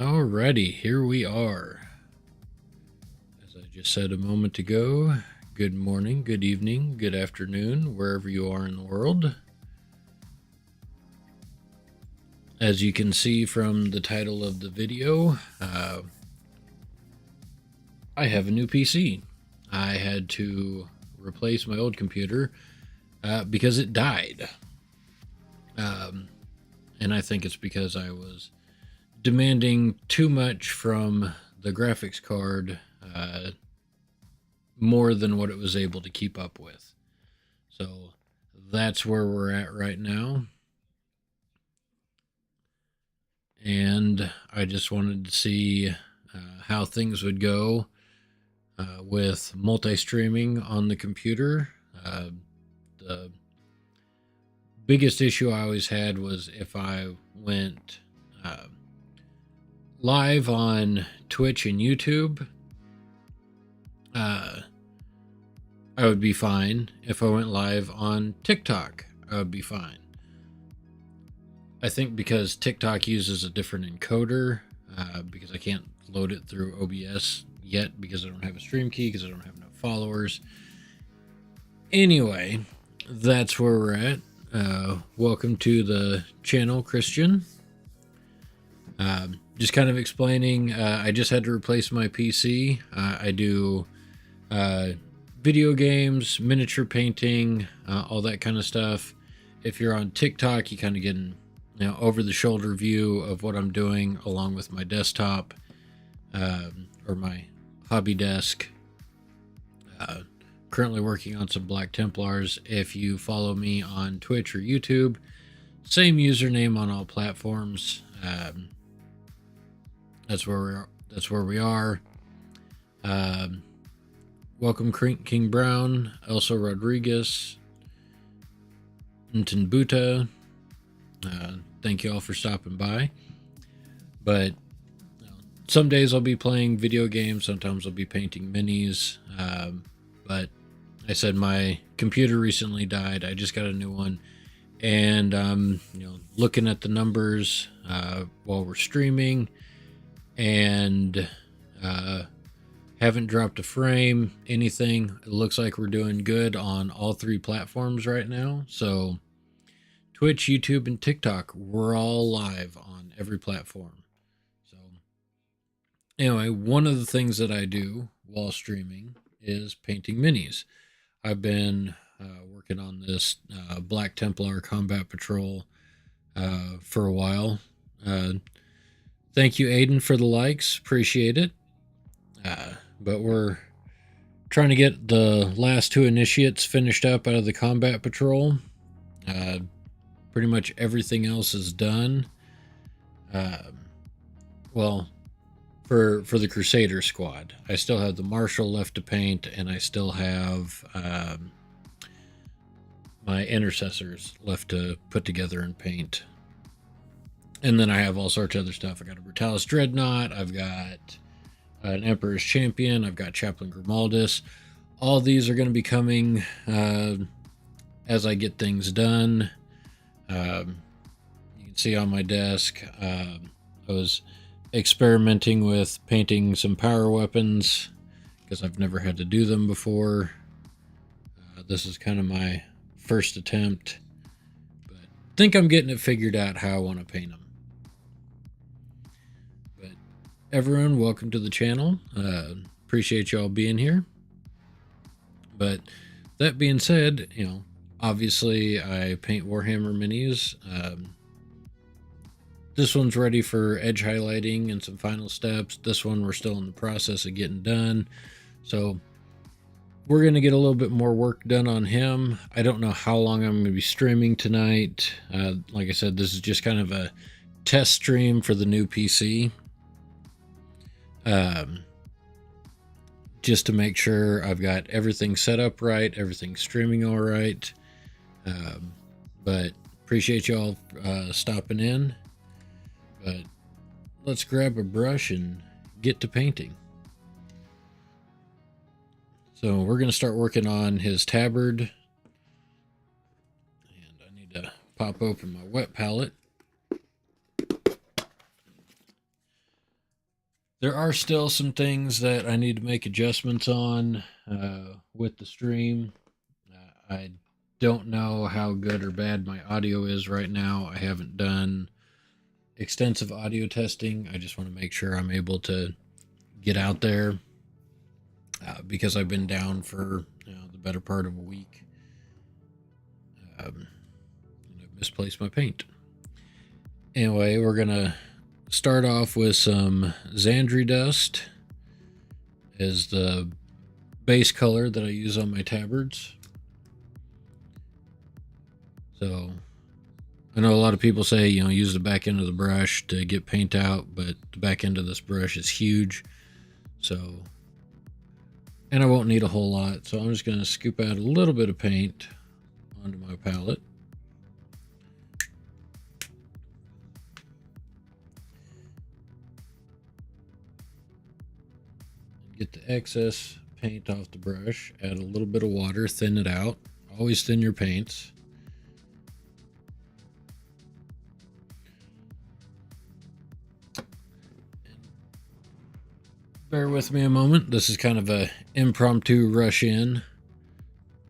Alrighty, here we are. As I just said a moment ago, good morning, good evening, good afternoon, wherever you are in the world. As you can see from the title of the video, I have a new PC. I had to replace my old computer because it died. And I think it's because I was demanding too much from the graphics card, more than what it was able to keep up with. So that's where we're at right now. And I just wanted to see how things would go with multi-streaming on the computer. The biggest issue I always had was if I went live on Twitch and YouTube, I would be fine. If I went live on TikTok, I would be fine. I think because TikTok uses a different encoder, because I can't load it through OBS yet because I don't have a stream key, because I don't have enough followers. Anyway, that's where we're at. Welcome to the channel, Christian. Just kind of explaining, I just had to replace my PC. I do video games, miniature painting, all that kind of stuff. If you're on TikTok, you kind of get an over the shoulder view of what I'm doing along with my desktop, or my hobby desk. Currently working on some Black Templars. If you follow me on Twitch or YouTube, same username on all platforms. That's where we are. Welcome King Brown, Elsa Rodriguez, Ntinbuta. Thank you all for stopping by. But some days I'll be playing video games, sometimes I'll be painting minis. But I said my computer recently died. I just got a new one, and looking at the numbers while we're streaming, and haven't dropped a frame, anything. It looks like we're doing good on all three platforms right now. So Twitch, YouTube, and TikTok, we're all live on every platform. So anyway, one of the things that I do while streaming is painting minis. I've been working on this Black Templar Combat Patrol for a while. Thank you, Aiden, for the likes. Appreciate it. But we're trying to get the last two initiates finished up out of the Combat Patrol. Pretty much everything else is done. Well, for the Crusader squad, I still have the Marshal left to paint, and I still have my Intercessors left to put together and paint. And then I have all sorts of other stuff. I got a Brutalis Dreadnought. I've got an Emperor's Champion. I've got Chaplain Grimaldus. All these are going to be coming as I get things done. You can see on my desk, I was experimenting with painting some power weapons because I've never had to do them before. This is kind of my first attempt, but I think I'm getting it figured out how I want to paint them. But everyone, welcome to the channel. Appreciate y'all being here. But that being said, obviously I paint Warhammer minis. This one's ready for edge highlighting and some final steps. This one we're still in the process of getting done. So we're going to get a little bit more work done on him. I don't know how long I'm going to be streaming tonight. Like I said, this is just kind of a test stream for the new PC. Just to make sure I've got everything set up right, everything streaming all right. But appreciate y'all stopping in. But let's grab a brush and get to painting. So we're going to start working on his tabard. And I need to pop open my wet palette. There are still some things that I need to make adjustments on with the stream. I don't know how good or bad my audio is right now. I haven't done extensive audio testing. I just want to make sure I'm able to get out there because I've been down for the better part of a week. And I've misplaced my paint. Anyway, we're going to start off with some Xandri Dust as the base color that I use on my tabards. So I know a lot of people say, use the back end of the brush to get paint out, but the back end of this brush is huge. So, and I won't need a whole lot. So I'm just going to scoop out a little bit of paint onto my palette. Get the excess paint off the brush, add a little bit of water, thin it out. Always thin your paints. Bear with me a moment. This is kind of a impromptu rush in.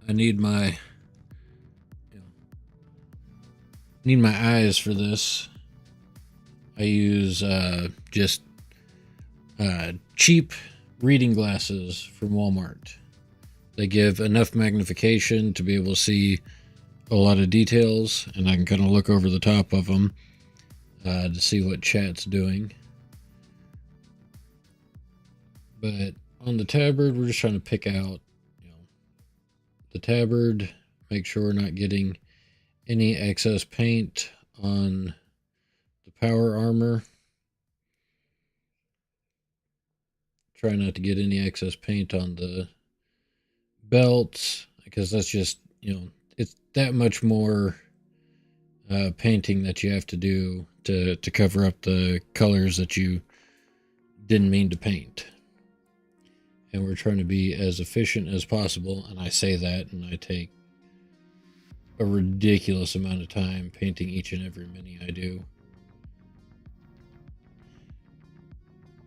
I need my eyes for this. I use just cheap reading glasses from Walmart. They give enough magnification to be able to see a lot of details, and I can kind of look over the top of them to see what chat's doing. But on the tabard, we're just trying to pick out, the tabard, make sure we're not getting any excess paint on the power armor. Try not to get any excess paint on the belts, because that's just, it's that much more painting that you have to do to cover up the colors that you didn't mean to paint. And we're trying to be as efficient as possible, and I say that, and I take a ridiculous amount of time painting each and every mini I do.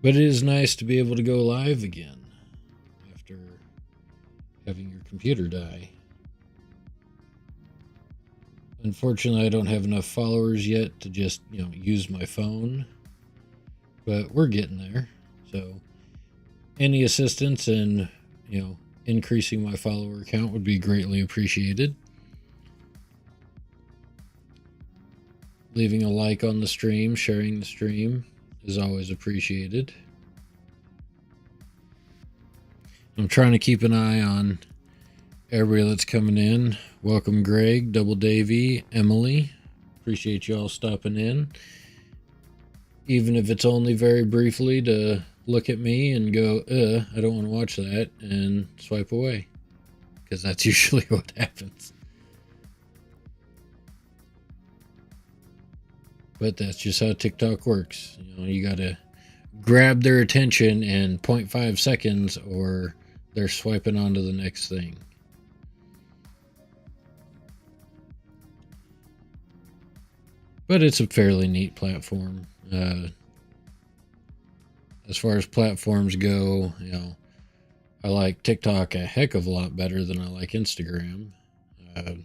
But it is nice to be able to go live again after having your computer die. Unfortunately, I don't have enough followers yet to just, use my phone. But we're getting there. So any assistance in, increasing my follower count would be greatly appreciated. Leaving a like on the stream, sharing the stream is always appreciated. I'm trying to keep an eye on everybody that's coming in. Welcome, Greg, Double Davy, Emily. Appreciate you all stopping in. Even if it's only very briefly to look at me and go, I don't want to watch that, and swipe away. Because that's usually what happens. But that's just how TikTok works. You gotta grab their attention in 0.5 seconds or they're swiping on to the next thing. But it's a fairly neat platform. As far as platforms go, I like TikTok a heck of a lot better than I like Instagram. Of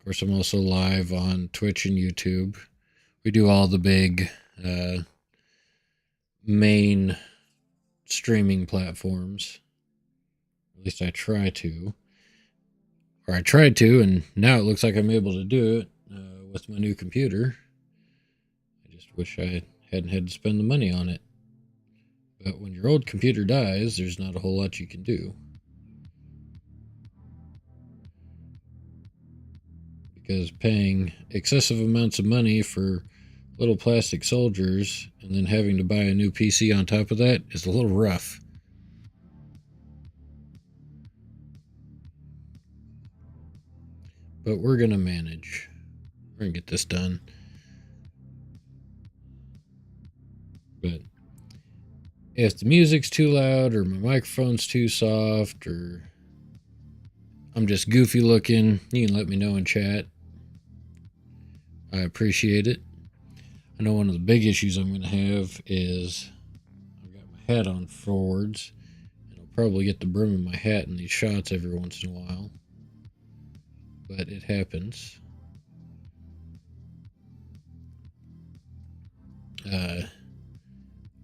course, I'm also live on Twitch and YouTube. We do all the big main streaming platforms. At least I try to. Or I tried to, and now it looks like I'm able to do it with my new computer. I just wish I hadn't had to spend the money on it. But when your old computer dies, there's not a whole lot you can do. Because paying excessive amounts of money for little plastic soldiers and then having to buy a new PC on top of that is a little rough. But we're going to manage. We're going to get this done. But if the music's too loud or my microphone's too soft or I'm just goofy looking, you can let me know in chat. I appreciate it. I know one of the big issues I'm going to have is I've got my hat on forwards, and I'll probably get the brim of my hat in these shots every once in a while, but it happens.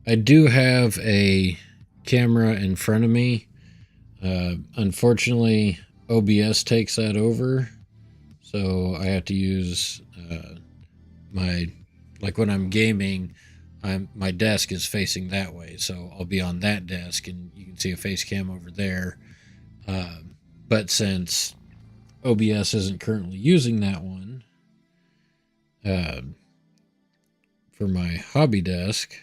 I do have a camera in front of me. Unfortunately, OBS takes that over, so I have to use my, like when I'm gaming, my desk is facing that way, so I'll be on that desk, and you can see a face cam over there. But since OBS isn't currently using that one uh, for my hobby desk,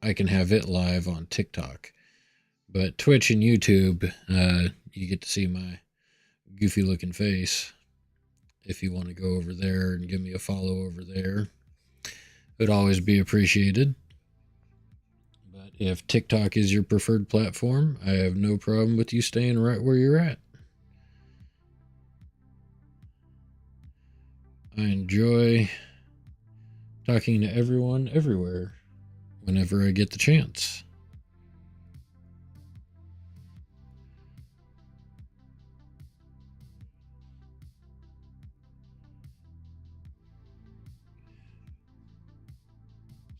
I can have it live on TikTok. But Twitch and YouTube, you get to see my goofy looking face. If you want to go over there and give me a follow over there, it would always be appreciated. But if TikTok is your preferred platform, I have no problem with you staying right where you're at. I enjoy talking to everyone everywhere whenever I get the chance.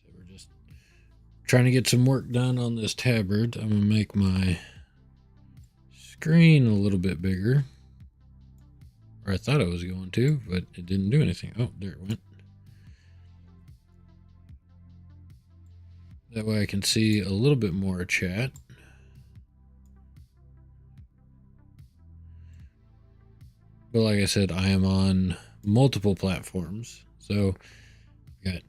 So we're just trying to get some work done on this tabard. I'm going to make my screen a little bit bigger. Or I thought I was going to, but it didn't do anything. Oh, there it went. That way I can see a little bit more chat. But like I said, I am on multiple platforms. So I've got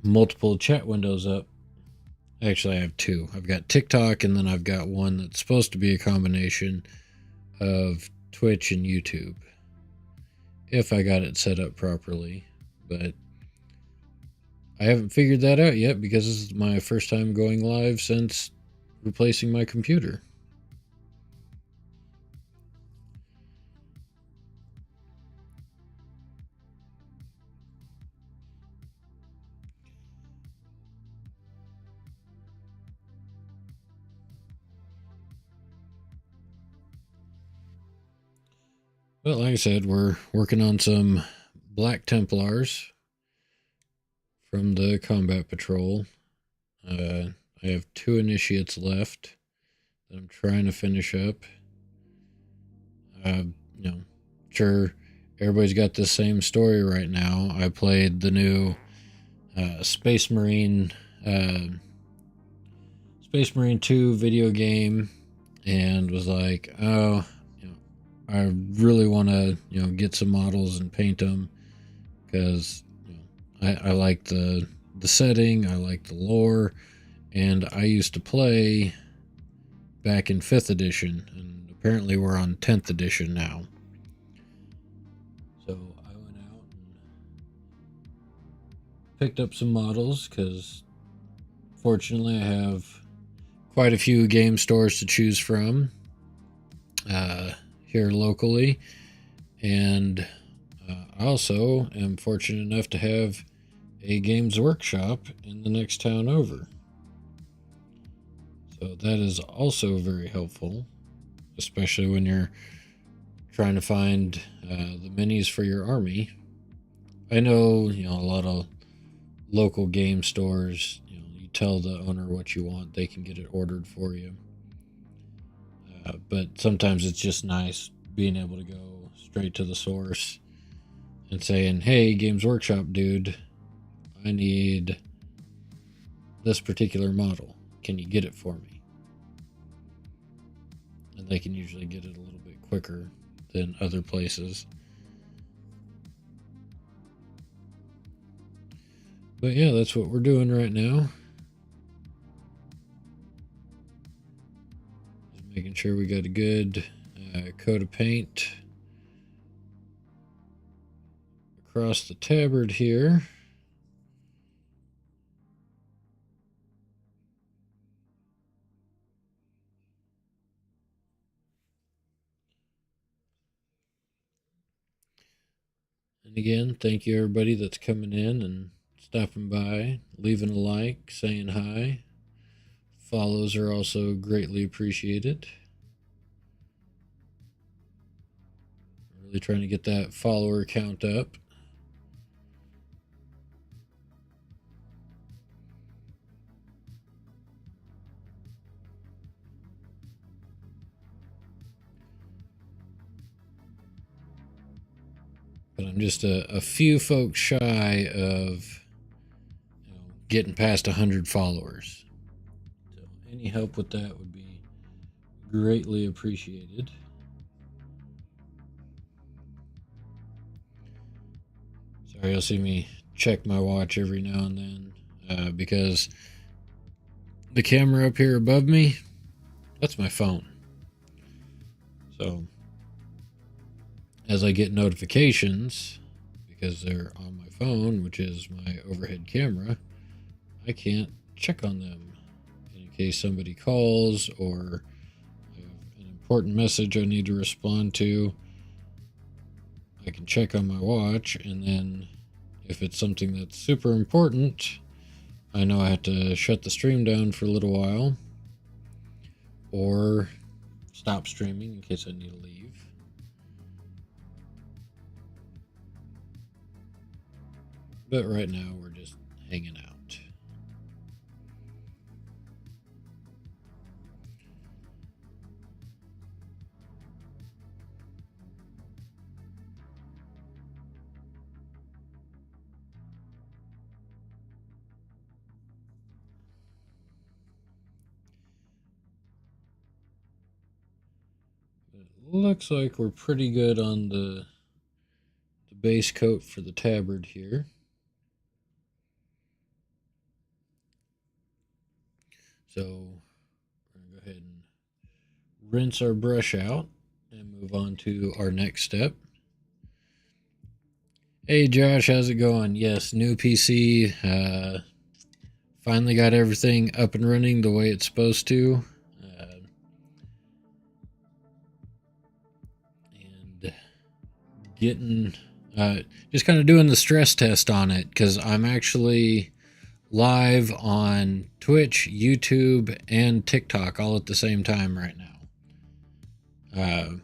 multiple chat windows up. Actually, I have two. I've got TikTok, and then I've got one that's supposed to be a combination of Twitch and YouTube, if I got it set up properly. But I haven't figured that out yet because this is my first time going live since replacing my computer. Well, like I said, we're working on some Black Templars from the Combat Patrol. I have 2 initiates left that I'm trying to finish up. You know, sure, everybody's got the same story right now. I played the new Space Marine 2 video game and was like, oh, I really want to, get some models and paint them because I like the setting, I like the lore, and I used to play back in 5th edition, and apparently we're on 10th edition now. So I went out and picked up some models because fortunately I have quite a few game stores to choose from here locally, and I also am fortunate enough to have a Games Workshop in the next town over. So that is also very helpful, especially when you're trying to find the minis for your army. I know, a lot of local game stores, you tell the owner what you want, they can get it ordered for you. But sometimes it's just nice being able to go straight to the source and saying, hey, Games Workshop dude, I need this particular model. Can you get it for me? And they can usually get it a little bit quicker than other places. But yeah, that's what we're doing right now. Just making sure we got a good coat of paint across the tabard here. And And again, thank you everybody that's coming in and stopping by, leaving a like, saying hi. Follows are also greatly appreciated. Really trying to get that follower count up. But I'm just a few folks shy of getting past 100 followers. So any help with that would be greatly appreciated. Sorry, you'll see me check my watch every now and then because the camera up here above me, that's my phone. So as I get notifications, because they're on my phone, which is my overhead camera, I can't check on them in case somebody calls or I have an important message I need to respond to. I can check on my watch, and then if it's something that's super important, I know I have to shut the stream down for a little while or stop streaming in case I need to leave. But right now we're just hanging out. It looks like we're pretty good on the base coat for the tabard here. So we're going to go ahead and rinse our brush out and move on to our next step. Hey Josh, how's it going? Yes, new PC. Finally got everything up and running the way it's supposed to. And getting, just kind of doing the stress test on it because I'm actually live on Twitch, YouTube, and TikTok all at the same time right now.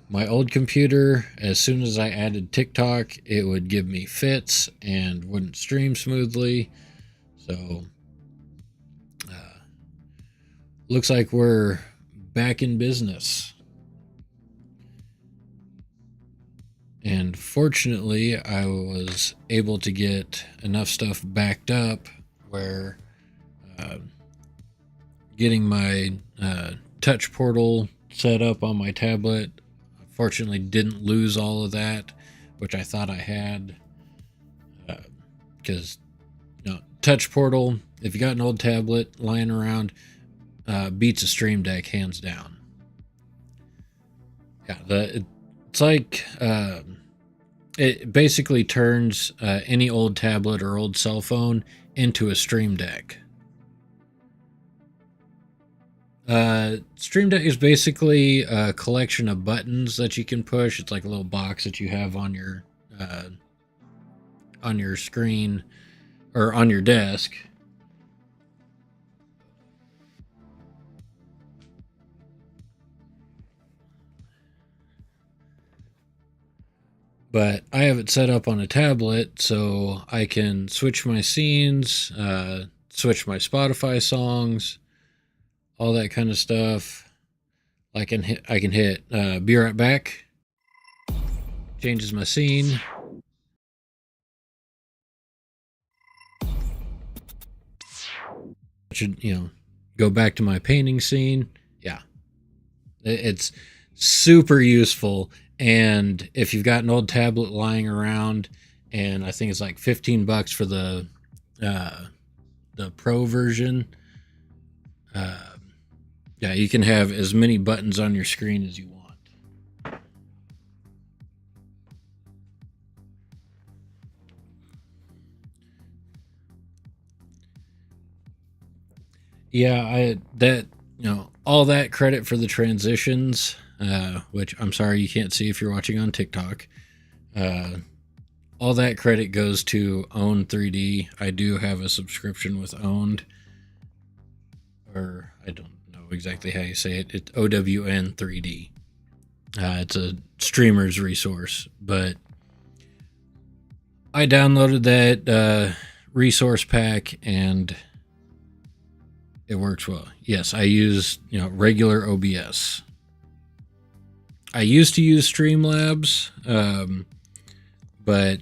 My old computer, as soon as I added TikTok, it would give me fits and wouldn't stream smoothly. So, looks like we're back in business. And fortunately, I was able to get enough stuff backed up where getting my touch portal set up on my tablet, fortunately didn't lose all of that, which I thought I had, because touch portal, if you got an old tablet lying around, beats a Stream Deck hands down. Yeah, it's like it basically turns any old tablet or old cell phone into a Stream Deck. Stream Deck is basically a collection of buttons that you can push. It's like a little box that you have on your screen or on your desk. But I have it set up on a tablet so I can switch my scenes, switch my Spotify songs, all that kind of stuff. I can hit be right back. Changes my scene. Should go back to my painting scene. Yeah, it's super useful. And if you've got an old tablet lying around, and I think it's like $15 for the Pro version, yeah, you can have as many buttons on your screen as you want. Yeah, all that credit for the transitions, which I'm sorry you can't see if you're watching on TikTok. all that credit goes to Own 3D. I do have a subscription with Owned, or I don't know exactly how you say it. It's OWN 3D. It's a streamer's resource, but I downloaded that resource pack and it works well. Yes, I use regular OBS. I used to use Streamlabs, but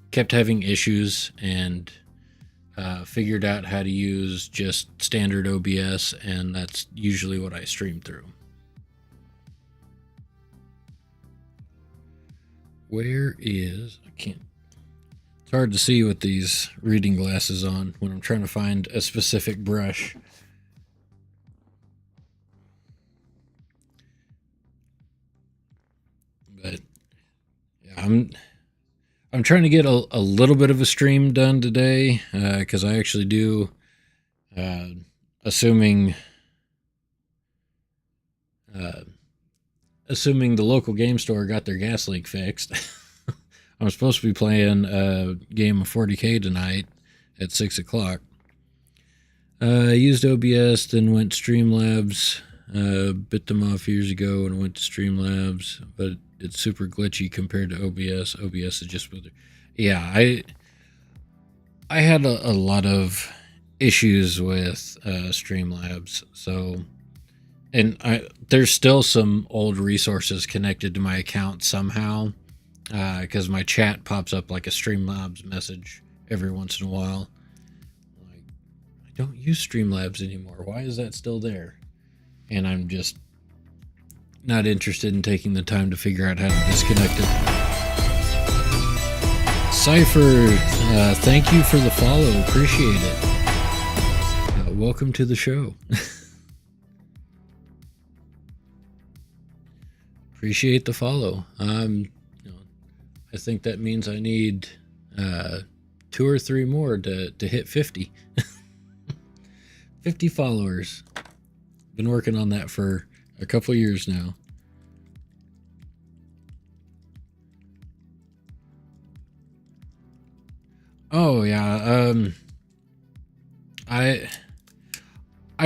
kept having issues and figured out how to use just standard OBS, and that's usually what I stream through. Where is... I can't... It's hard to see with these reading glasses on when I'm trying to find a specific brush. But yeah, I'm trying to get a little bit of a stream done today, because I actually do, assuming the local game store got their gas leak fixed. I'm supposed to be playing a game of 40K tonight at 6 o'clock. I used OBS, then went Streamlabs, bit them off years ago and went to Streamlabs, but it's super glitchy compared to OBS. OBS is just smoother. Yeah, I had a lot of issues with Streamlabs, so... And there's still some old resources connected to my account somehow, because my chat pops up like a Streamlabs message every once in a while. Like, I don't use Streamlabs anymore. Why is that still there? And I'm just not interested in taking the time to figure out how to disconnect it. Cypher, thank you for the follow. Appreciate it. Welcome to the show. Appreciate the follow. I think that means I need 2 or 3 more to hit 50. 50 followers. Been working on that for a couple years now. Oh yeah, I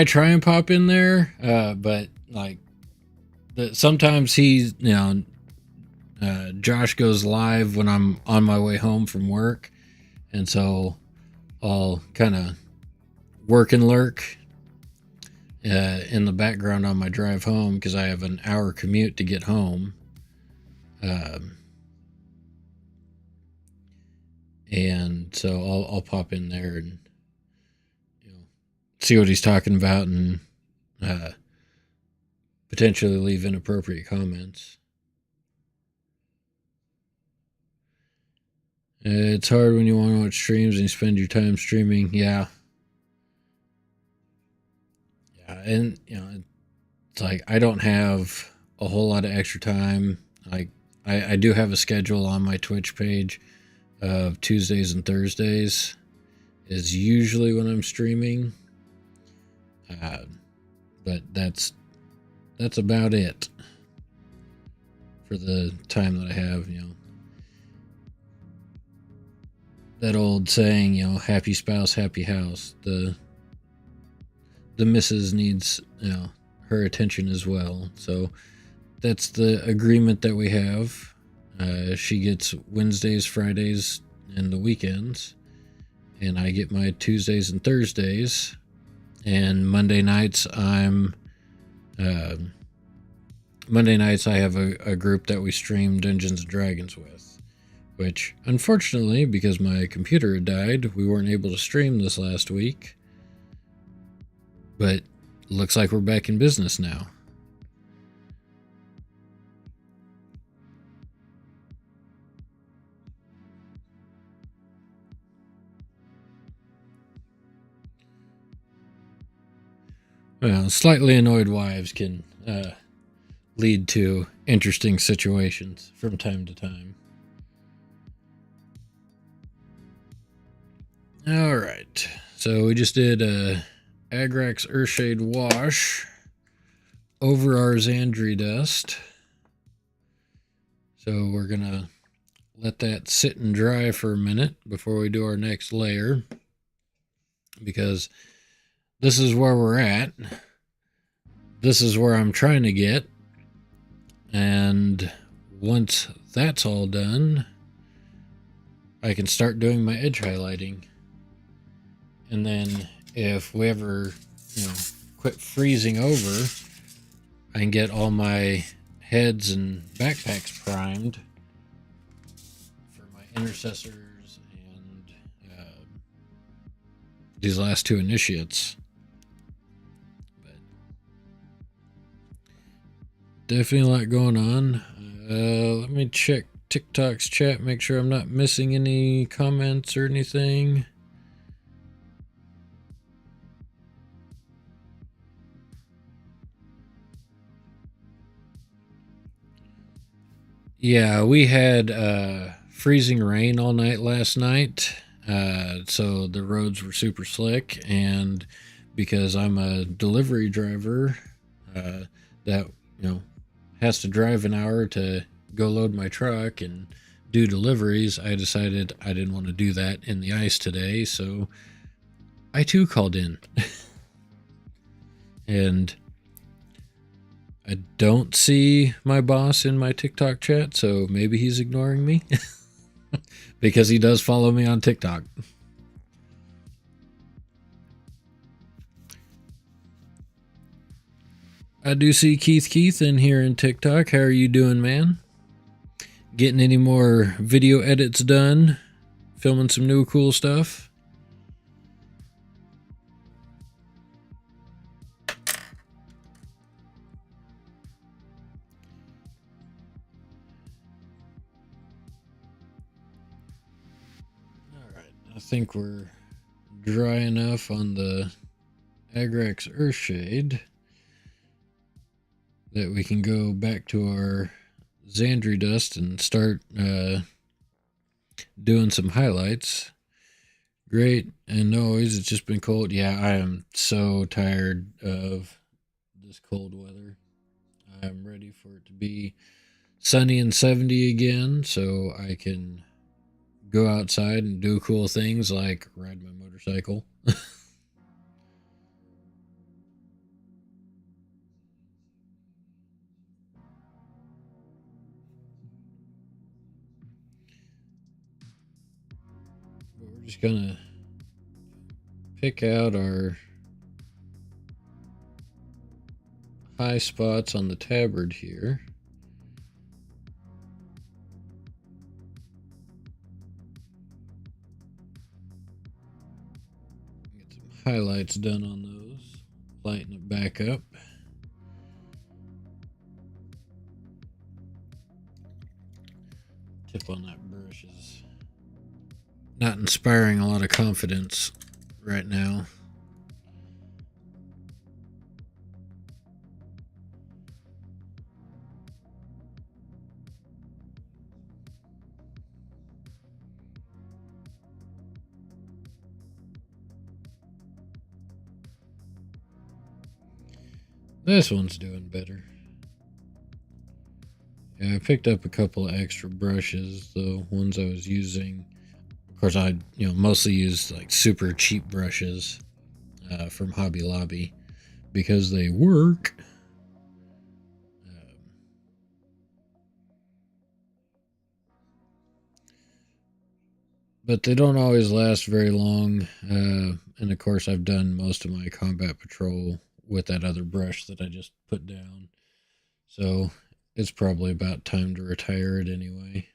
try and pop in there, but like sometimes he's Josh goes live when I'm on my way home from work, and so I'll kind of work and lurk in the background on my drive home because I have an hour commute to get home. And so I'll pop in there and see what he's talking about and potentially leave inappropriate comments. It's hard when you want to watch streams and you spend your time streaming. Yeah. And it's like I don't have a whole lot of extra time. Like I do have a schedule on my Twitch page of Tuesdays and Thursdays is usually when I'm streaming. But that's about it for the time that I have, that old saying, happy spouse, happy house. The missus needs, her attention as well. So that's the agreement that we have. She gets Wednesdays, Fridays, and the weekends, and I get my Tuesdays and Thursdays. And Monday nights, Monday nights I have a group that we stream Dungeons and Dragons with, which unfortunately, because my computer had died, we weren't able to stream this last week. But looks like we're back in business now. Well, slightly annoyed wives can lead to interesting situations from time to time. All right, so we just did a Agrax Earthshade wash over our Xandri dust. So we're gonna let that sit and dry for a minute before we do our next layer, because this is where we're at. This is where I'm trying to get. And once that's all done, I can start doing my edge highlighting. And then if we ever, quit freezing over, I can get all my heads and backpacks primed for my intercessors and these last two initiates. But definitely a lot going on. Let me check TikTok's chat, make sure I'm not missing any comments or anything. Yeah, we had freezing rain all night last night, so the roads were super slick. And because I'm a delivery driver that has to drive an hour to go load my truck and do deliveries, I decided I didn't want to do that in the ice today, so I too called in. And I don't see my boss in my TikTok chat, so maybe he's ignoring me because he does follow me on TikTok. I do see Keith in here in TikTok. How are you doing, man? Getting any more video edits done? Filming some new cool stuff? Alright, I think we're dry enough on the Agrax Earthshade that we can go back to our Xandri dust and start doing some highlights. Great and noise. It's just been cold. Yeah, I am so tired of this cold weather. I am ready for it to be sunny and 70 again so I can go outside and do cool things like ride my motorcycle. But we're just gonna pick out our high spots on the tabard here. Get some highlights done on those. Lighten it back up. Tip on that brush is not inspiring a lot of confidence right now. This one's doing better. Yeah, I picked up a couple of extra brushes. The ones I was using, of course, I mostly use like super cheap brushes from Hobby Lobby because they work. But they don't always last very long. And of course, I've done most of my combat patrol with that other brush that I just put down. So it's probably about time to retire it anyway.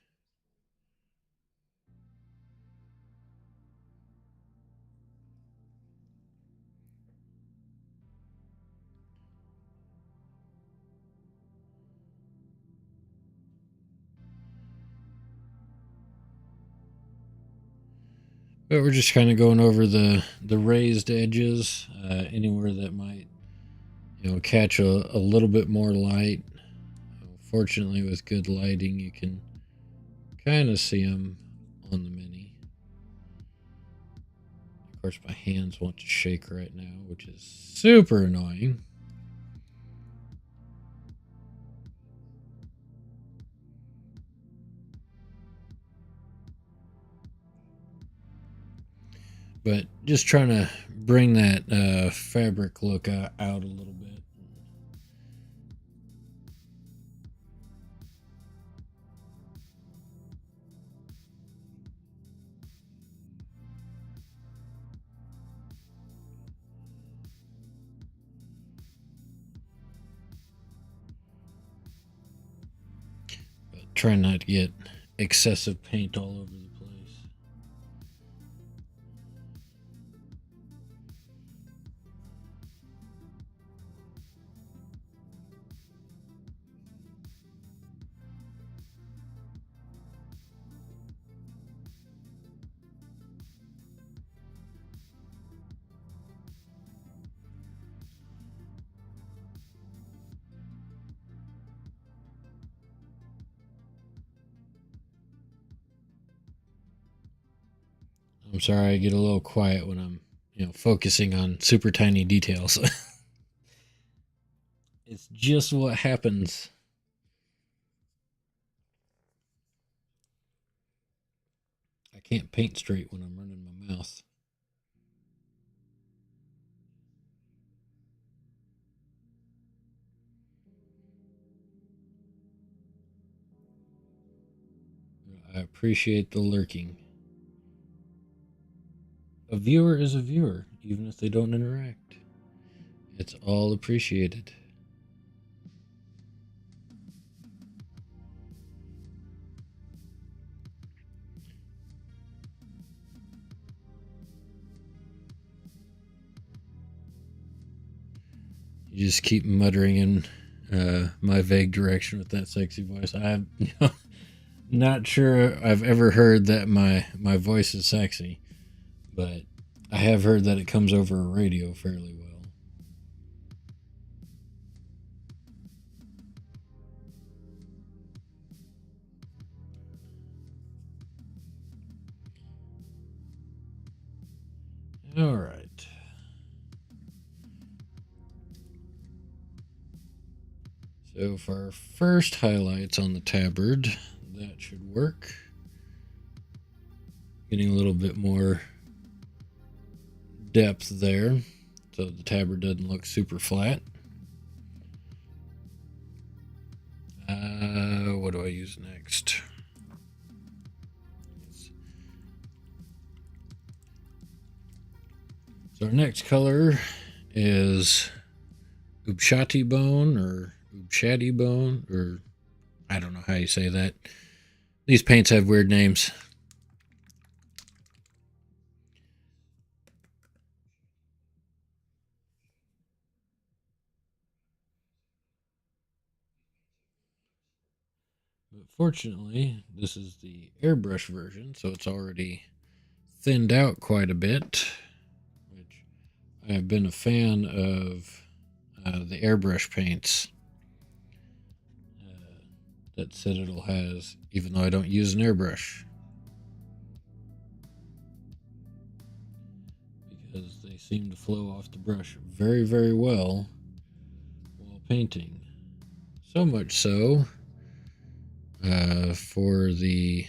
But we're just kind of going over the raised edges, anywhere that might catch a little bit more light. Fortunately, with good lighting, you can kind of see them on the mini. Of course, my hands want to shake right now, which is super annoying. But just trying to bring that fabric look out a little bit. But trying not to get excessive paint all over the place. I'm sorry I get a little quiet when I'm, focusing on super tiny details. It's just what happens. I can't paint straight when I'm running my mouth. I appreciate the lurking. A viewer is a viewer, even if they don't interact. It's all appreciated. You just keep muttering in my vague direction with that sexy voice. I'm not sure I've ever heard that my voice is sexy, but I have heard that it comes over a radio fairly well. All right. So for our first highlights on the tabard, that should work. Getting a little bit more depth there, so the tabard doesn't look super flat. What do I use next? So our next color is Ubshati bone or Ubshati bone, or I don't know how you say that. These paints have weird names. But fortunately, this is the airbrush version, so it's already thinned out quite a bit, which I have been a fan of the airbrush paints that Citadel has, even though I don't use an airbrush, because they seem to flow off the brush very, very well while painting. So much so for the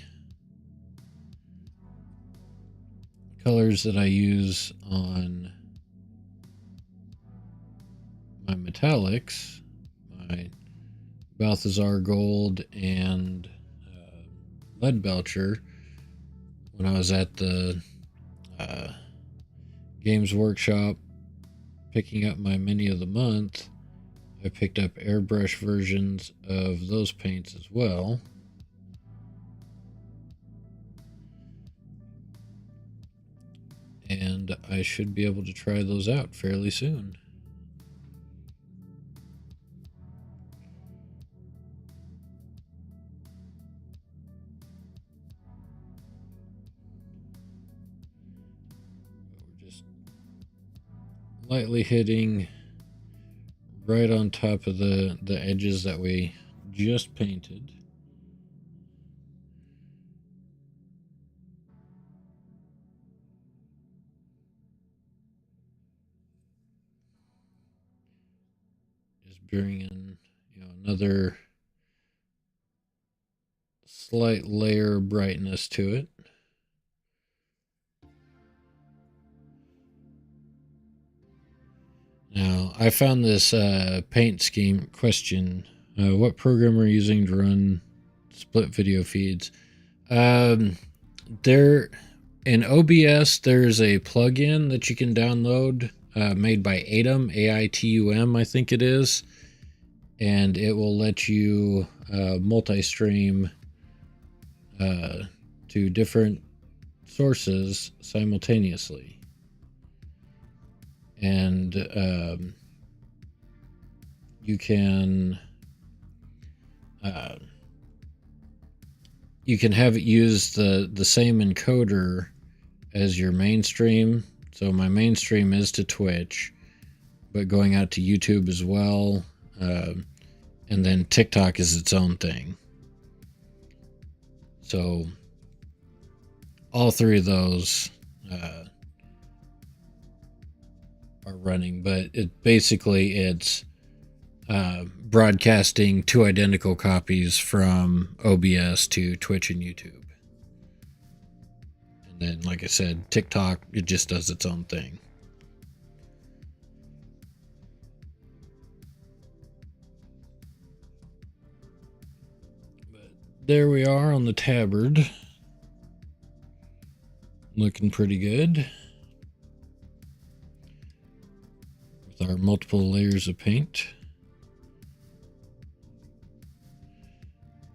colors that I use on my metallics, my Balthazar Gold and Leadbelcher, when I was at the Games Workshop picking up my Mini of the Month, I picked up airbrush versions of those paints as well. And I should be able to try those out fairly soon. We're just lightly hitting right on top of the edges that we just painted. Just bringing another slight layer of brightness to it. I found this paint scheme question. What program are you using to run split video feeds? There in OBS, there's a plugin that you can download made by Atom, AITUM, I think it is. And it will let you multi-stream to different sources simultaneously. And you can have it use the same encoder as your mainstream. So my mainstream is to Twitch, but going out to YouTube as well. And then TikTok is its own thing. So all three of those are running, but it's broadcasting two identical copies from OBS to Twitch and YouTube. And then, like I said, TikTok, it just does its own thing. But there we are on the tabard. Looking pretty good. With our multiple layers of paint.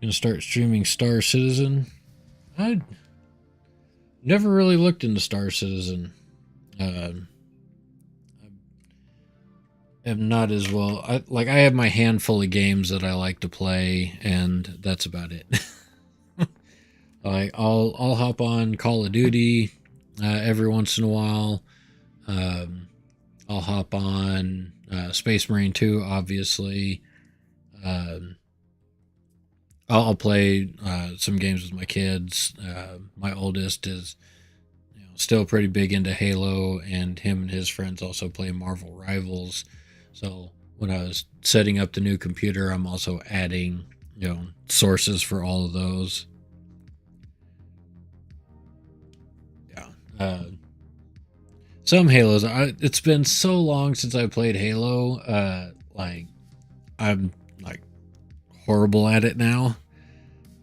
Gonna start streaming Star Citizen. I never really looked into Star Citizen. I am not as well. I have my handful of games that I like to play, and that's about it. I'll hop on Call of Duty every once in a while. I'll hop on Space Marine 2, obviously. I'll play some games with my kids. My oldest is still pretty big into Halo, and him and his friends also play Marvel Rivals. So when I was setting up the new computer, I'm also adding sources for all of those. Yeah. Some Halos. It's been so long since I played Halo. I'm horrible at it now.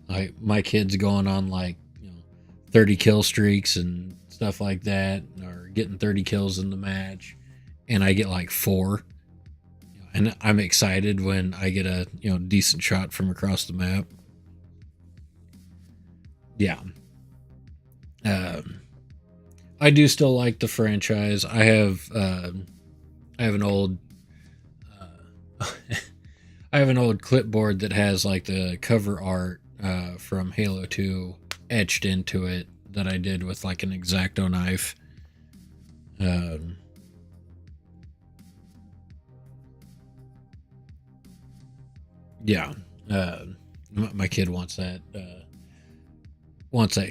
Like my kid's going on 30 kill streaks and stuff like that, or getting 30 kills in the match, and I get 4. And I'm excited when I get a decent shot from across the map. Yeah. I do still like the franchise. I have an old I have an old clipboard that has the cover art from Halo 2 etched into it that I did with an X-Acto knife. Yeah. My kid wants that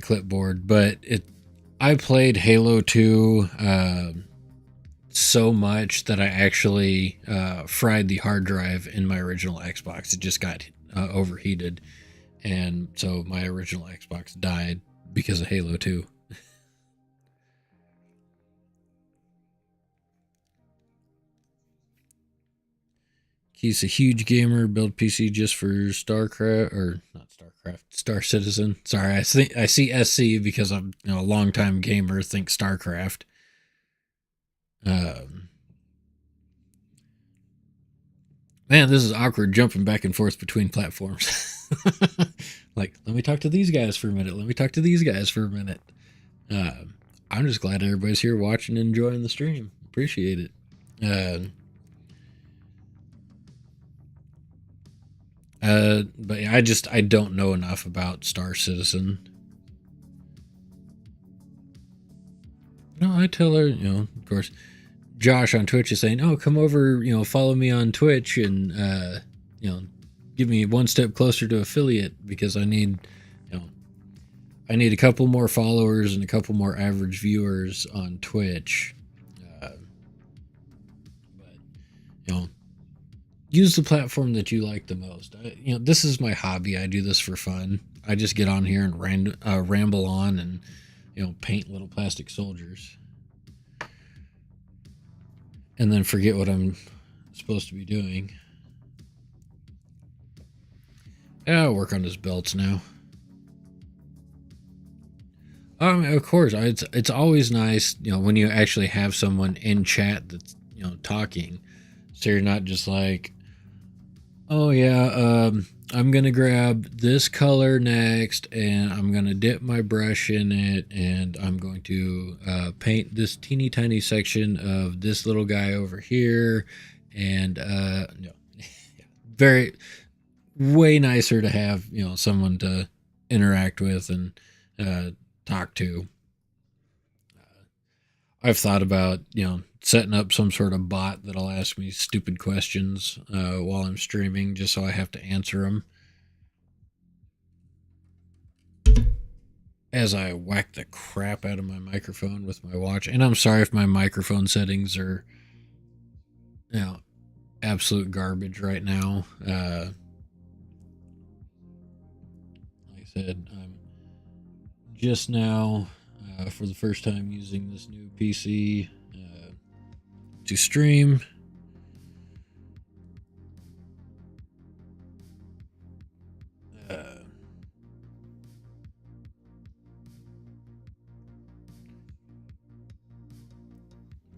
clipboard, but I played Halo 2 so much that I actually fried the hard drive in my original Xbox. It just got overheated, and so my original Xbox died because of Halo 2. He's a huge gamer, build PC just for StarCraft, or not StarCraft, Star Citizen. Sorry, I see SC because I'm a longtime gamer, think StarCraft. Man, this is awkward jumping back and forth between platforms. Let me talk to these guys for a minute. I'm just glad everybody's here watching and enjoying the stream. Appreciate it. But I don't know enough about Star Citizen. No, I tell her, of course, Josh on Twitch is saying, "Oh, come over, follow me on Twitch and give me one step closer to affiliate, because I need a couple more followers and a couple more average viewers on Twitch." But use the platform that you like the most. This is my hobby. I do this for fun. I just get on here and ramble on and paint little plastic soldiers, and then forget what I'm supposed to be doing. Yeah, I'll work on his belts now. Of course, it's always nice, when you actually have someone in chat that's talking, so you're not just like, oh yeah, I'm gonna grab this color next, and I'm gonna dip my brush in it, and I'm going to paint this teeny tiny section of this little guy over here, and no, very way nicer to have someone to interact with and uh, talk to. I've thought about setting up some sort of bot that'll ask me stupid questions while I'm streaming, just so I have to answer them. As I whack the crap out of my microphone with my watch, and I'm sorry if my microphone settings are absolute garbage right now. Like I said, I'm just now for the first time using this new PC to stream.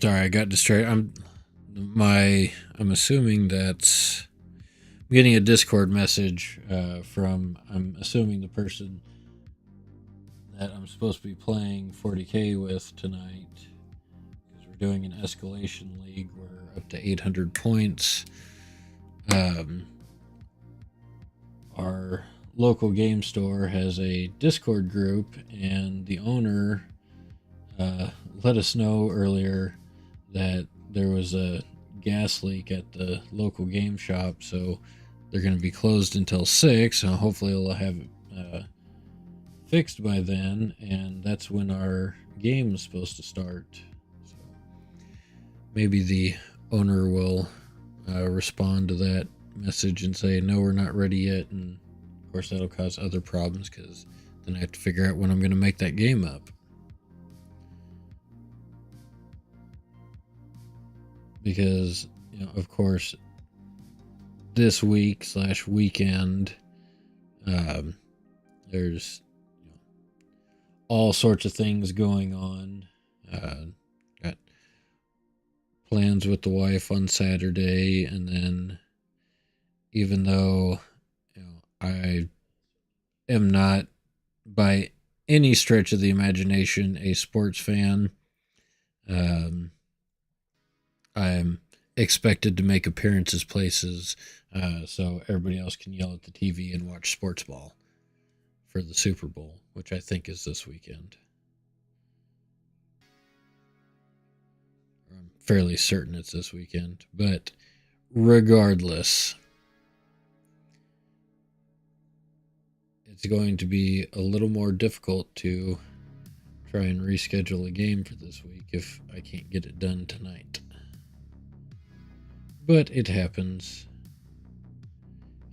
Sorry, I got distracted. I'm assuming that I'm getting a Discord message from, I'm assuming, the person that I'm supposed to be playing 40k with tonight, because we're doing an escalation league. We're up to 800 points. Our local game store has a Discord group, and the owner let us know earlier that there was a gas leak at the local game shop, so they're going to be closed until 6. So hopefully they'll have it fixed by then, and that's when our game is supposed to start. So maybe the owner will respond to that message and say, no, we're not ready yet. And of course that'll cause other problems, because then I have to figure out when I'm going to make that game up. Because of course this week/weekend there's all sorts of things going on. Got plans with the wife on Saturday, and then even though I am not by any stretch of the imagination a sports fan, I'm expected to make appearances places so everybody else can yell at the TV and watch sports ball for the Super Bowl, which I think is this weekend. I'm fairly certain it's this weekend, but regardless, it's going to be a little more difficult to try and reschedule a game for this week if I can't get it done tonight. But it happens.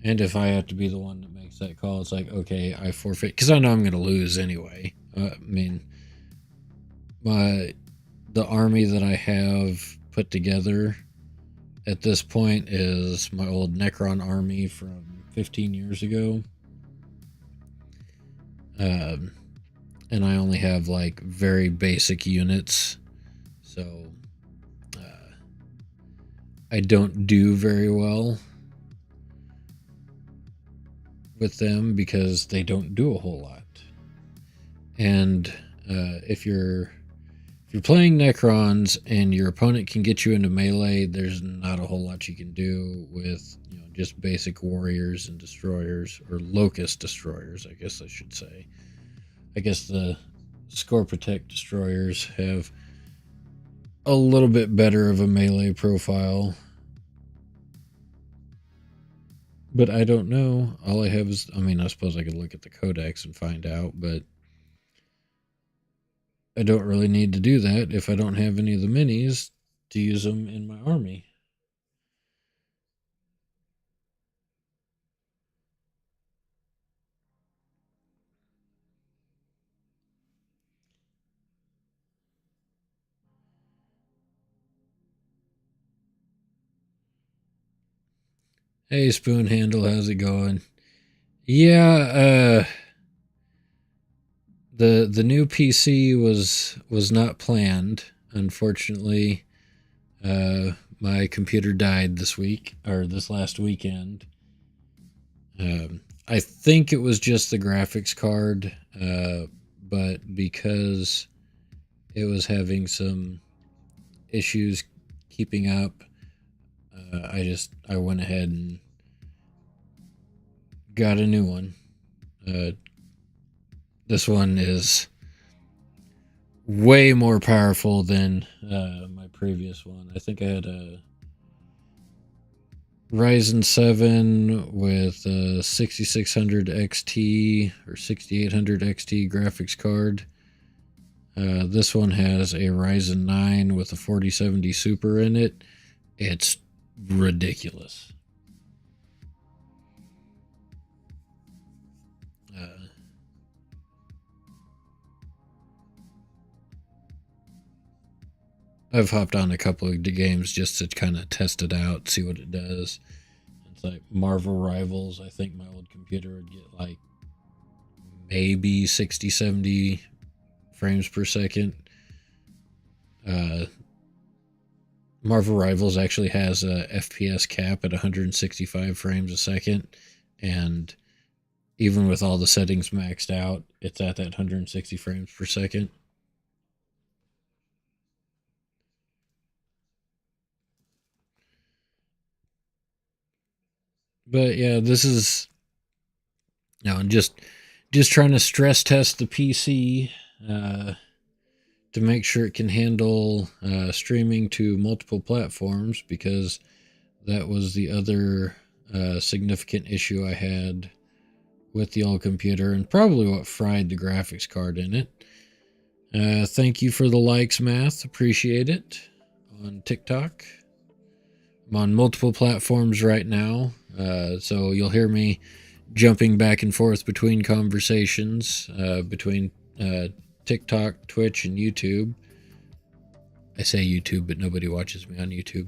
And if I have to be the one that makes that call, it's like, okay, I forfeit, because I know I'm going to lose anyway. I mean, the army that I have put together at this point is my old Necron army from 15 years ago. And I only have like very basic units, so I don't do very well with them because they don't do a whole lot. And if you're playing Necrons and your opponent can get you into melee, there's not a whole lot you can do with just basic warriors and destroyers, or locust destroyers, I guess I should say. I guess the Scorpotech destroyers have a little bit better of a melee profile, but I don't know. All I have is, I suppose I could look at the codex and find out, but I don't really need to do that if I don't have any of the minis to use them in my army. Hey Spoon Handle, how's it going? Yeah, the new PC was not planned. Unfortunately, my computer died this week or this last weekend. I think it was just the graphics card, but because it was having some issues keeping up, I went ahead and got a new one. Uh, this one is way more powerful than my previous one. I think I had a Ryzen 7 with a 6600 XT or 6800 XT graphics card. This one has a Ryzen 9 with a 4070 Super in it. It's ridiculous. Uh, I've hopped on a couple of games just to kind of test it out, see what it does. It's like Marvel Rivals. I think my old computer would get like maybe 60, 70 frames per second. Uh, Marvel Rivals actually has a FPS cap at 165 frames a second, and even with all the settings maxed out, it's at that 160 frames per second. But yeah, this is just trying to stress test the PC uh, to make sure it can handle streaming to multiple platforms, because that was the other significant issue I had with the old computer, and probably what fried the graphics card in it. Thank you for the likes, Math. Appreciate it. On TikTok, I'm on multiple platforms right now, so you'll hear me jumping back and forth between conversations between TikTok, Twitch, and YouTube. I say YouTube, but nobody watches me on YouTube.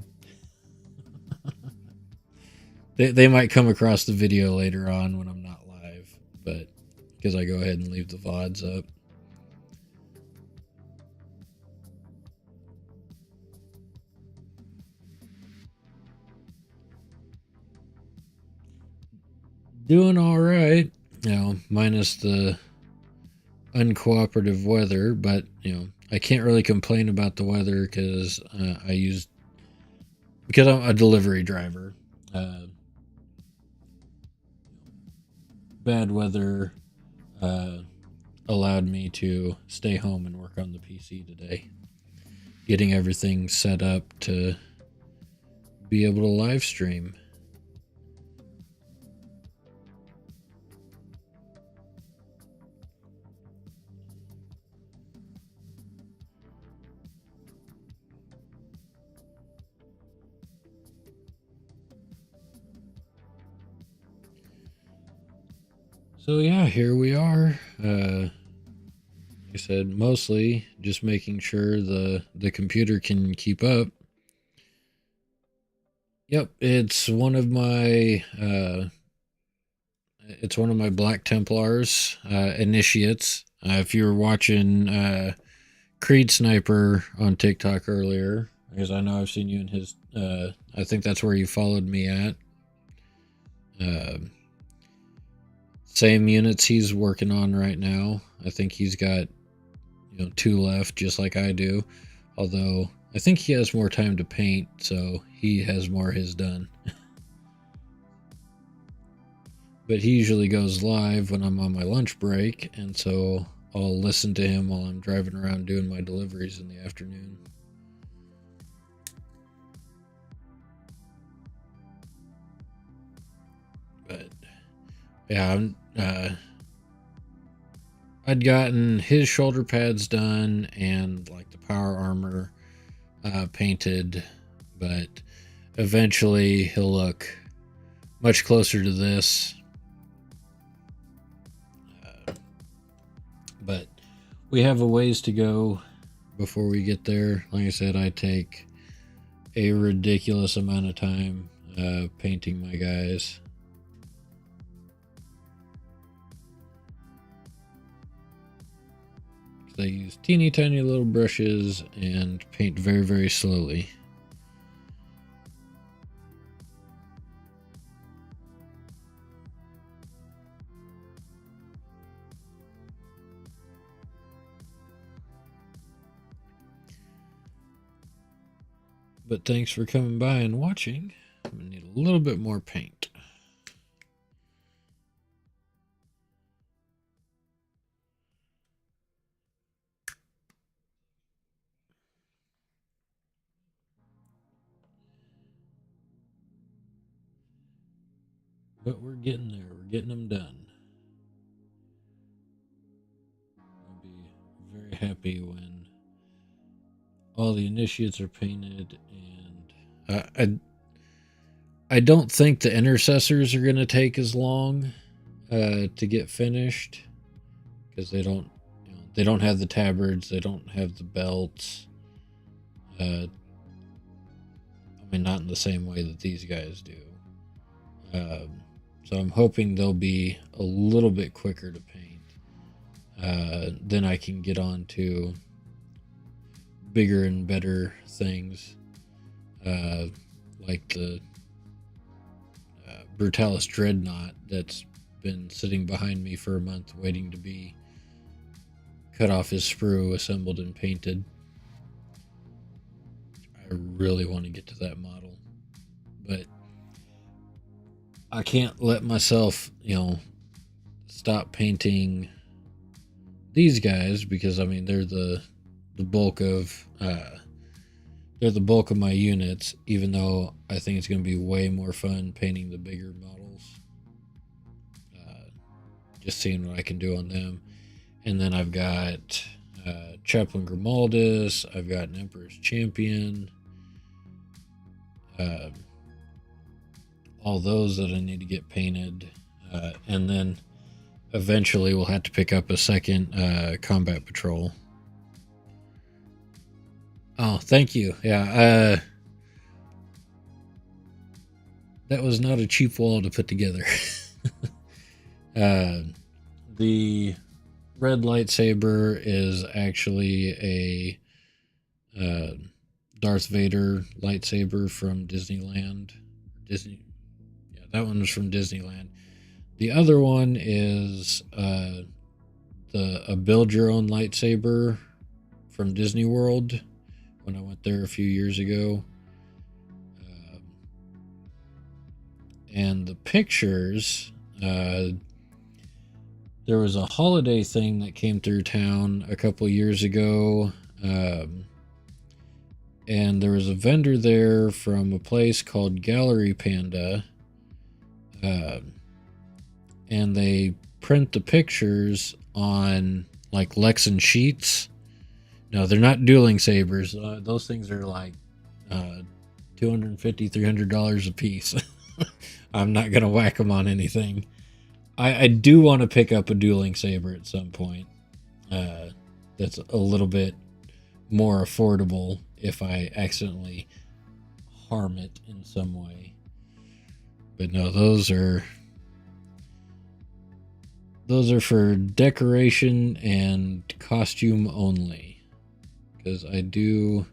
They might come across the video later on when I'm not live, but because I go ahead and leave the VODs up. Doing all right, minus the uncooperative weather, but I can't really complain about the weather because because I'm a delivery driver. Uh, Bad weather uh, allowed me to stay home and work on the PC today, getting everything set up to be able to live stream. So yeah, here we are. Like I said, mostly just making sure the computer can keep up. Yep, it's one of my Black Templars initiates. If you were watching Creed Sniper on TikTok earlier, because I know I've seen you in his. I think that's where you followed me at. Uh, Same units he's working on right now. I think he's got 2 left, just like I do. Although I think he has more time to paint, so he has more his done. But he usually goes live when I'm on my lunch break, and so I'll listen to him while I'm driving around doing my deliveries in the afternoon. But yeah, I'd gotten his shoulder pads done and like the power armor painted, but eventually he'll look much closer to this. But we have a ways to go before we get there. Like I said, I take a ridiculous amount of time painting my guys. I use teeny tiny little brushes and paint very, very slowly. But thanks for coming by and watching. I'm gonna need a little bit more paint. But we're getting there. We're getting them done. I'll be very happy when all the initiates are painted, and I don't think the intercessors are going to take as long to get finished, because they don't have the tabards, they don't have the belts. I mean, not in the same way that these guys do. So I'm hoping they'll be a little bit quicker to paint. Then I can get on to bigger and better things, like the Brutalis Dreadnought that's been sitting behind me for a month waiting to be cut off his sprue, assembled and painted. I really want to get to that model, but I can't let myself, stop painting these guys, because I mean they're the bulk of my units, even though I think it's going to be way more fun painting the bigger models, just seeing what I can do on them. And then I've got Chaplain Grimaldus, I've got an Emperor's Champion, all those that I need to get painted, and then eventually we'll have to pick up a second combat patrol. Oh, thank you. Yeah, that was not a cheap wall to put together. The red lightsaber is actually a Darth Vader lightsaber from Disneyland. Yeah, that one was from Disneyland. The other one is a build your own lightsaber from Disney World when I went there a few years ago. And the pictures, there was a holiday thing that came through town a couple years ago, and there was a vendor there from a place called Gallery Panda, and they print the pictures on like Lexan sheets. No, they're not dueling sabers. Those things are like $250, $300 a piece. I'm not gonna whack them on anything. I do want to pick up a dueling saber at some point. That's a little bit more affordable if I accidentally harm it in some way. But no, those are for decoration and costume only. Because I do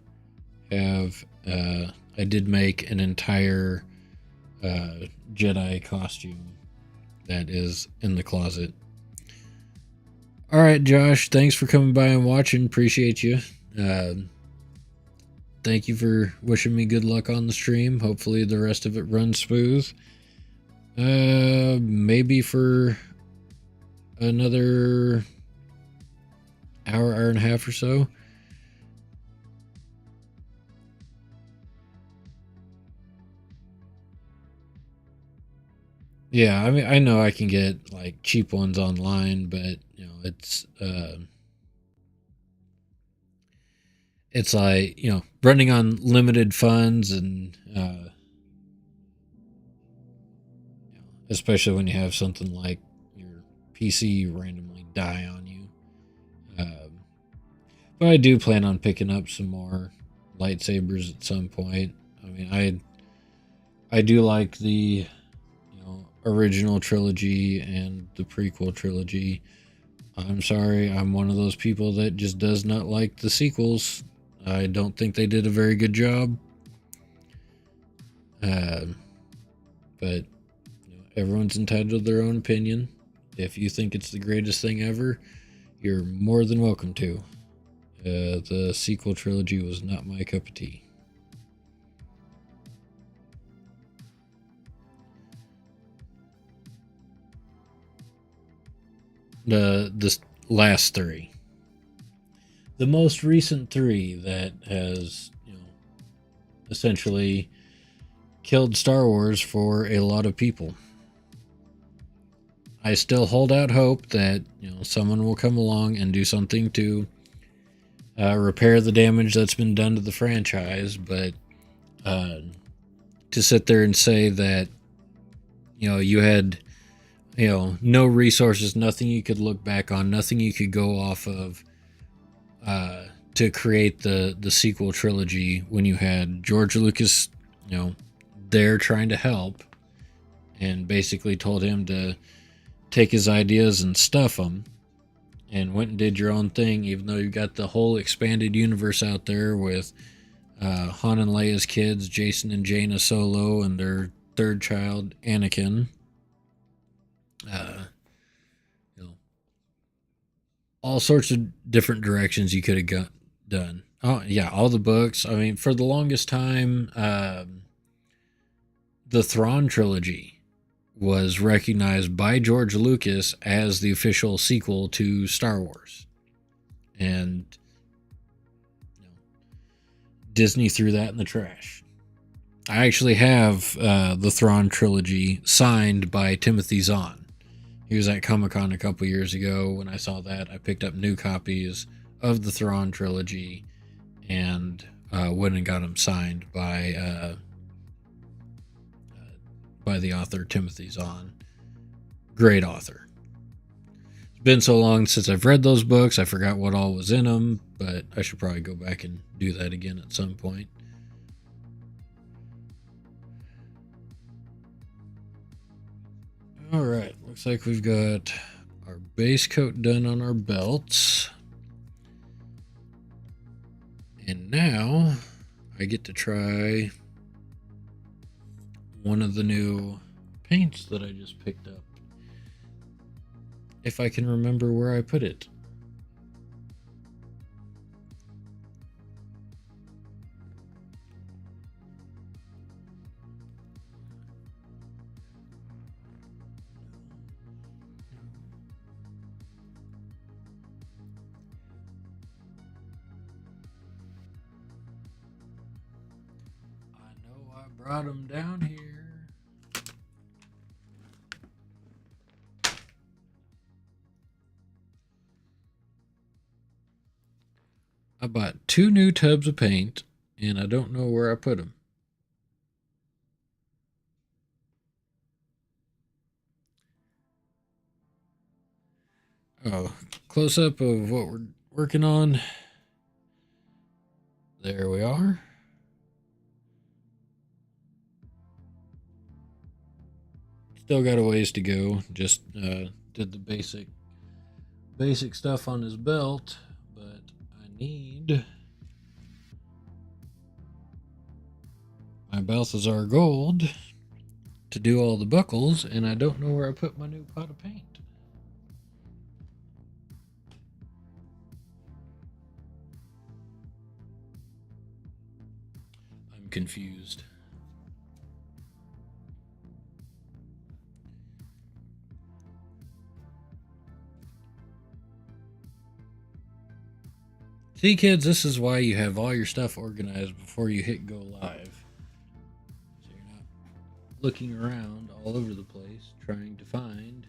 have, I did make an entire Jedi costume that is in the closet. All right, Josh, thanks for coming by and watching. Appreciate you. Thank you for wishing me good luck on the stream. Hopefully the rest of it runs smooth. Maybe for another hour and a half or so. Yeah, I mean, I know I can get like cheap ones online, but it's like, running on limited funds, and especially when you have something like your PC randomly die on you. But I do plan on picking up some more lightsabers at some point. I mean, I do like the original trilogy and the prequel trilogy. I'm sorry, I'm one of those people that just does not like the sequels. I don't think they did a very good job. Uh, but everyone's entitled to their own opinion. If you think it's the greatest thing ever, you're more than welcome to. The sequel trilogy was not my cup of tea. The last three, the most recent three that has essentially killed Star Wars for a lot of people. I still hold out hope that someone will come along and do something to repair the damage that's been done to the franchise, but to sit there and say that you had no resources, nothing you could look back on, nothing you could go off of to create the sequel trilogy when you had George Lucas there trying to help and basically told him to take his ideas and stuff them, and went and did your own thing, even though you got the whole expanded universe out there with Han and Leia's kids, Jason and Jaina Solo, and their third child, Anakin. Uh, all sorts of different directions you could have done. Oh yeah, all the books. I mean, for the longest time, the Thrawn trilogy was recognized by George Lucas as the official sequel to Star Wars, and Disney threw that in the trash. I actually have the Thrawn trilogy signed by Timothy Zahn. He was at Comic-Con a couple years ago. When I saw that, I picked up new copies of the Thrawn trilogy and went and got them signed by the author Timothy Zahn. Great author. It's been so long since I've read those books, I forgot what all was in them, but I should probably go back and do that again at some point. All right, looks like we've got our base coat done on our belts. And now I get to try one of the new paints that I just picked up. If I can remember where I put it. Brought them down here. I bought 2 new tubs of paint, and I don't know where I put them. Oh, close up of what we're working on. There we are. Still got a ways to go. Just did the basic stuff on his belt, but I need my Balthazar gold to do all the buckles, and I don't know where I put my new pot of paint. I'm confused. See, kids, this is why you have all your stuff organized before you hit go live. So you're not looking around all over the place trying to find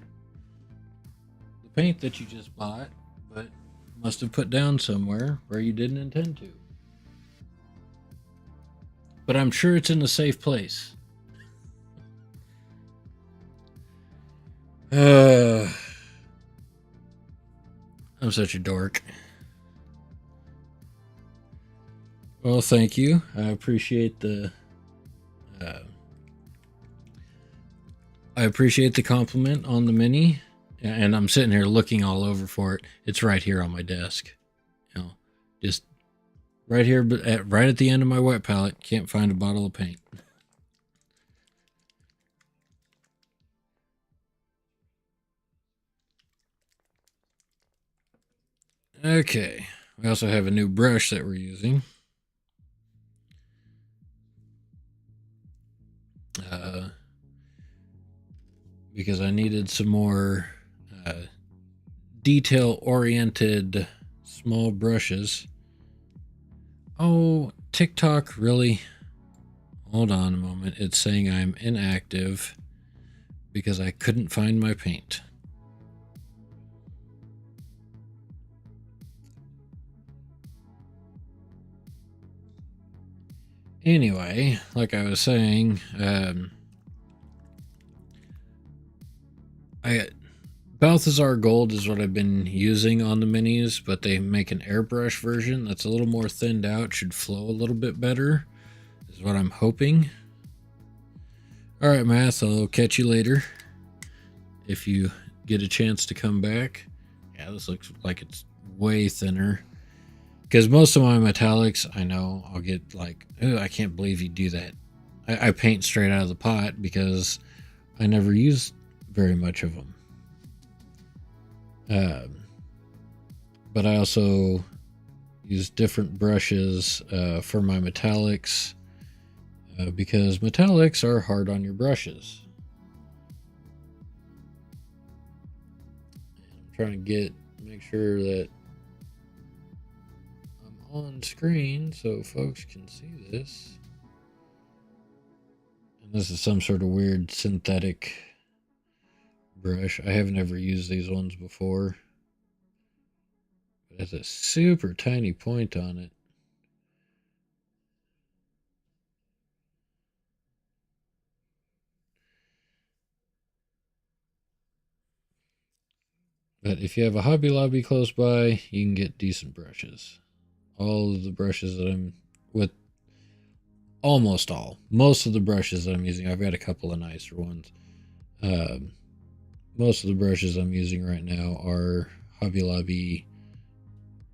the paint that you just bought, but must have put down somewhere where you didn't intend to. But I'm sure it's in a safe place. I'm such a dork. Well, thank you. I appreciate the I appreciate the compliment on the mini, and I'm sitting here looking all over for it. It's right here on my desk. You know, just right here, but right at the end of my wet palette. Can't find a bottle of paint. Okay. We also have a new brush that we're using. Because I needed some more detail-oriented small brushes. Oh, TikTok, really? Hold on a moment. It's saying I'm inactive because I couldn't find my paint. Anyway, like I was saying, Balthazar Gold is what I've been using on the minis, but they make an airbrush version that's a little more thinned out, should flow a little bit better, is what I'm hoping. All right, Math, I'll catch you later if you get a chance to come back. Yeah, this looks like it's way thinner. Because most of my metallics, I know I'll get like, oh, I can't believe you do that. I paint straight out of the pot because I never use very much of them. But I also use different brushes for my metallics because metallics are hard on your brushes. I'm trying to make sure that I'm on screen so folks can see this. And this is some sort of weird synthetic brush. I haven't ever used these ones before. It has a super tiny point on it. But if you have a Hobby Lobby close by, you can get decent brushes. All of the brushes that I'm with, most of the brushes that I'm using, I've got a couple of nicer ones. Most of the brushes I'm using right now are Hobby Lobby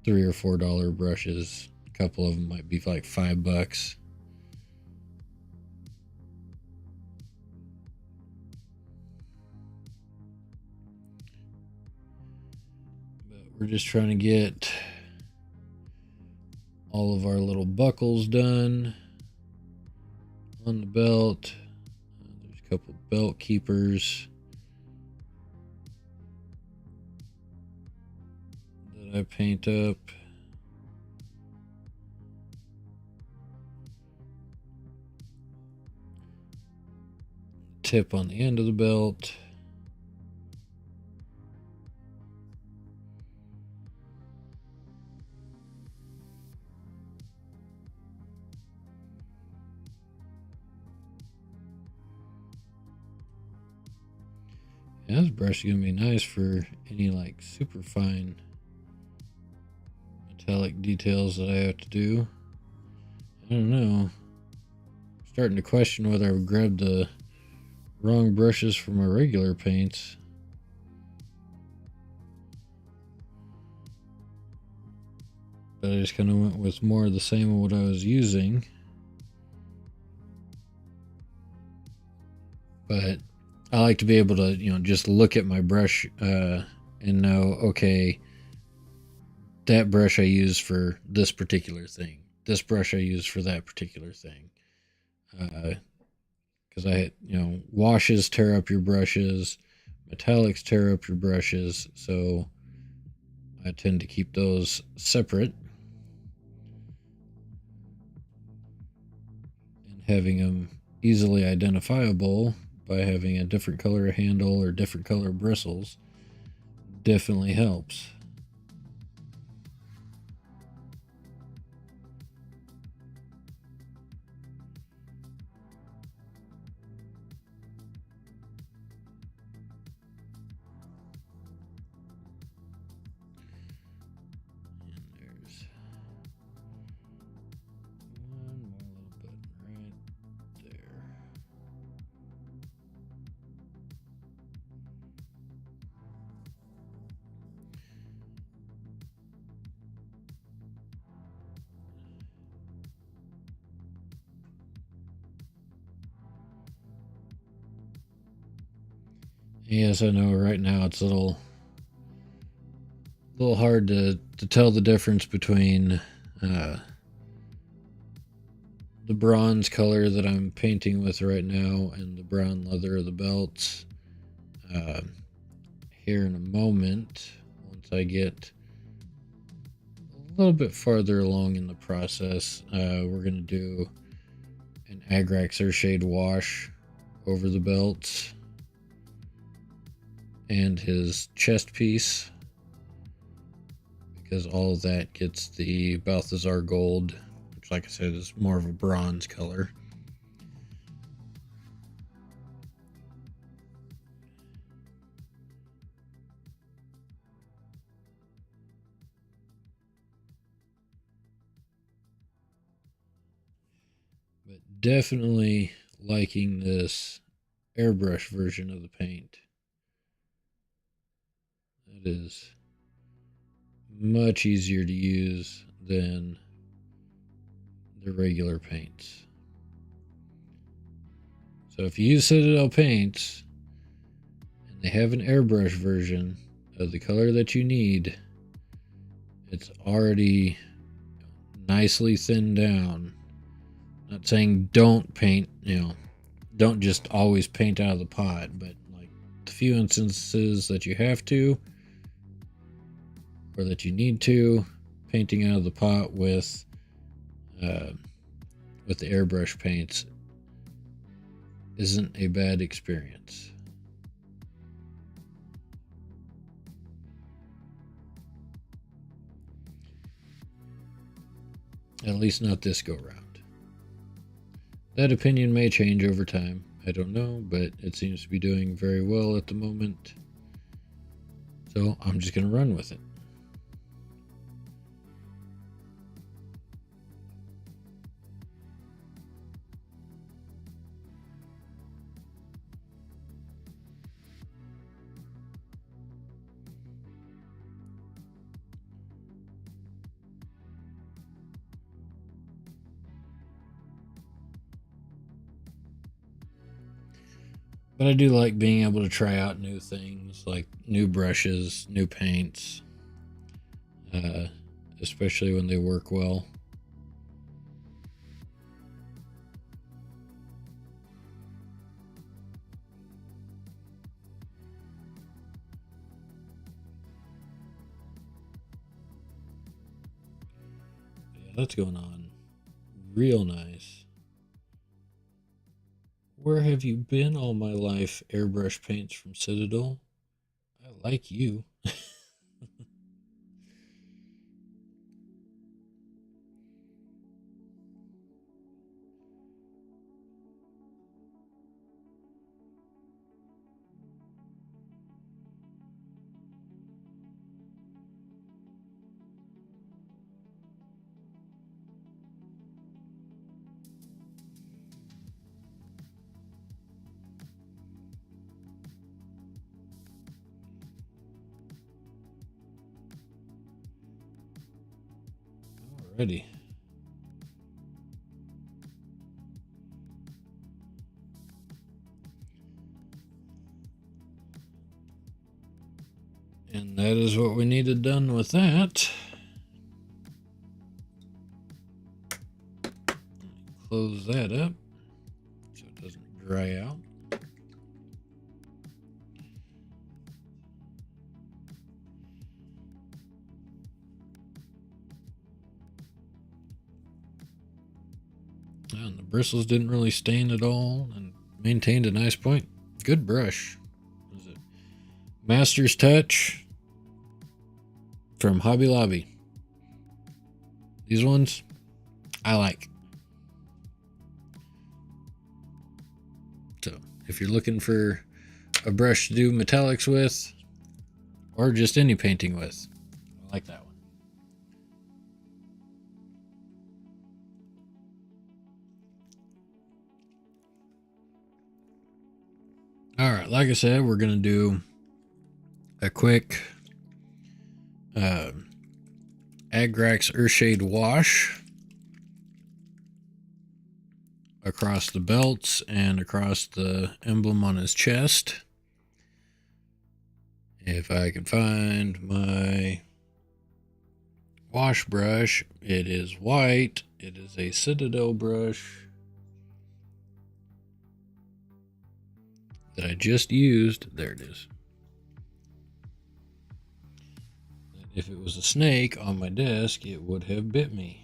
$3 or $4 brushes. A couple of them might be like $5. But we're just trying to get all of our little buckles done on the belt. There's a couple belt keepers that I paint up. Tip on the end of the belt. Yeah, this brush is gonna be nice for any like super fine metallic details that I have to do. I don't know. I'm starting to question whether I've grabbed the wrong brushes for my regular paints. But I just kind of went with more of the same of what I was using. But I like to be able to, just look at my brush and know, okay, that brush I use for this particular thing. This brush I use for that particular thing. Because washes tear up your brushes, metallics tear up your brushes, so I tend to keep those separate. And having them easily identifiable by having a different color handle or different color bristles definitely helps. Yes, I know right now it's a little hard to tell the difference between the bronze color that I'm painting with right now and the brown leather of the belts. Uh, Here in a moment, once I get a little bit farther along in the process, we're going to do an Agrax Earthshade wash over the belts and his chest piece, because all of that gets the Balthazar gold, which, like I said, is more of a bronze color. But definitely liking this airbrush version of the paint. It is much easier to use than the regular paints. So if you use Citadel paints and they have an airbrush version of the color that you need, it's already nicely thinned down. Not saying don't paint, don't just always paint out of the pot, but like the few instances that you have to or that you need to, painting out of the pot with the airbrush paints isn't a bad experience. At least not this go round. That opinion may change over time. I don't know, but it seems to be doing very well at the moment. So I'm just going to run with it. But I do like being able to try out new things, like new brushes, new paints, especially when they work well. Yeah, that's going on real nice. Where have you been all my life, airbrush paints from Citadel? I like you. Alrighty. And that is what we needed done with that. Close that up so it doesn't dry out. And the bristles didn't really stain at all and maintained a nice point. Good brush. What is it? Master's Touch from Hobby Lobby. These ones I like. So if you're looking for a brush to do metallics with, or just any painting with, I like that one. All right, like I said, we're gonna do a quick Agrax Earthshade wash across the belts and across the emblem on his chest. If I can find my wash brush, it is white. It is a Citadel brush that I just used. There it is. If it was a snake on my desk, it would have bit me.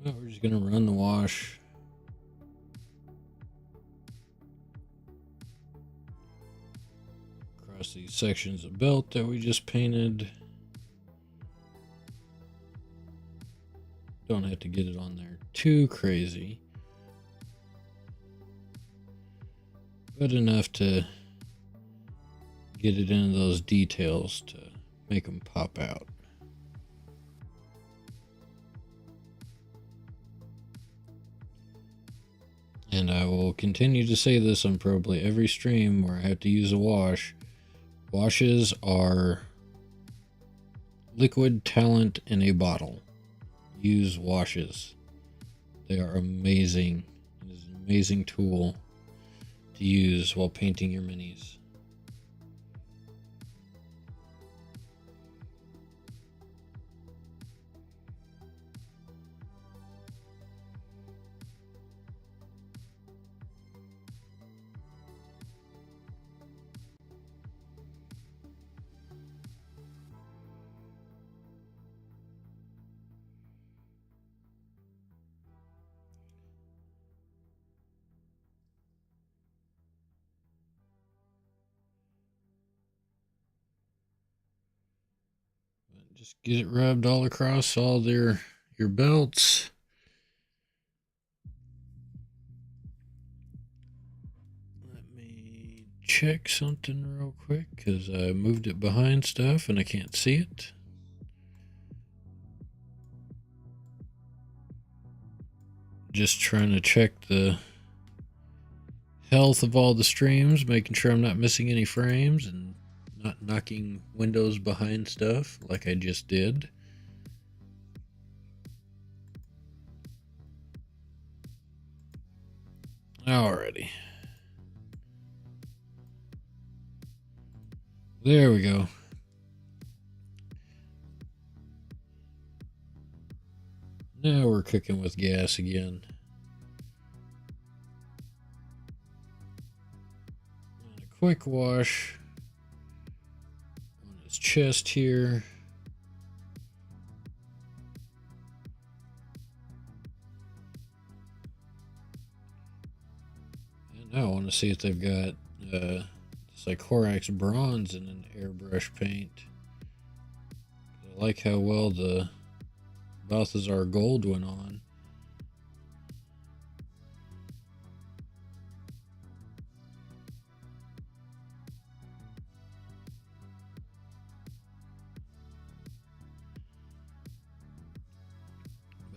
Well, we're just going to run the wash across these sections of belt that we just painted. Don't have to get it on there too crazy, but enough to get it into those details to make them pop out. And I will continue to say this on probably every stream where I have to use a wash. Washes are liquid talent in a bottle. Use washes. They are amazing. It is an amazing tool to use while painting your minis. Just get it rubbed all across all your belts. Let me check something real quick because I moved it behind stuff and I can't see it. Just trying to check the health of all the streams, making sure I'm not missing any frames and not knocking windows behind stuff like I just did. Alrighty. There we go. Now we're cooking with gas again. And a quick wash on his chest here. And now I want to see if they've got Sycorax bronze in an airbrush paint. I like how well the Balthazar gold went on.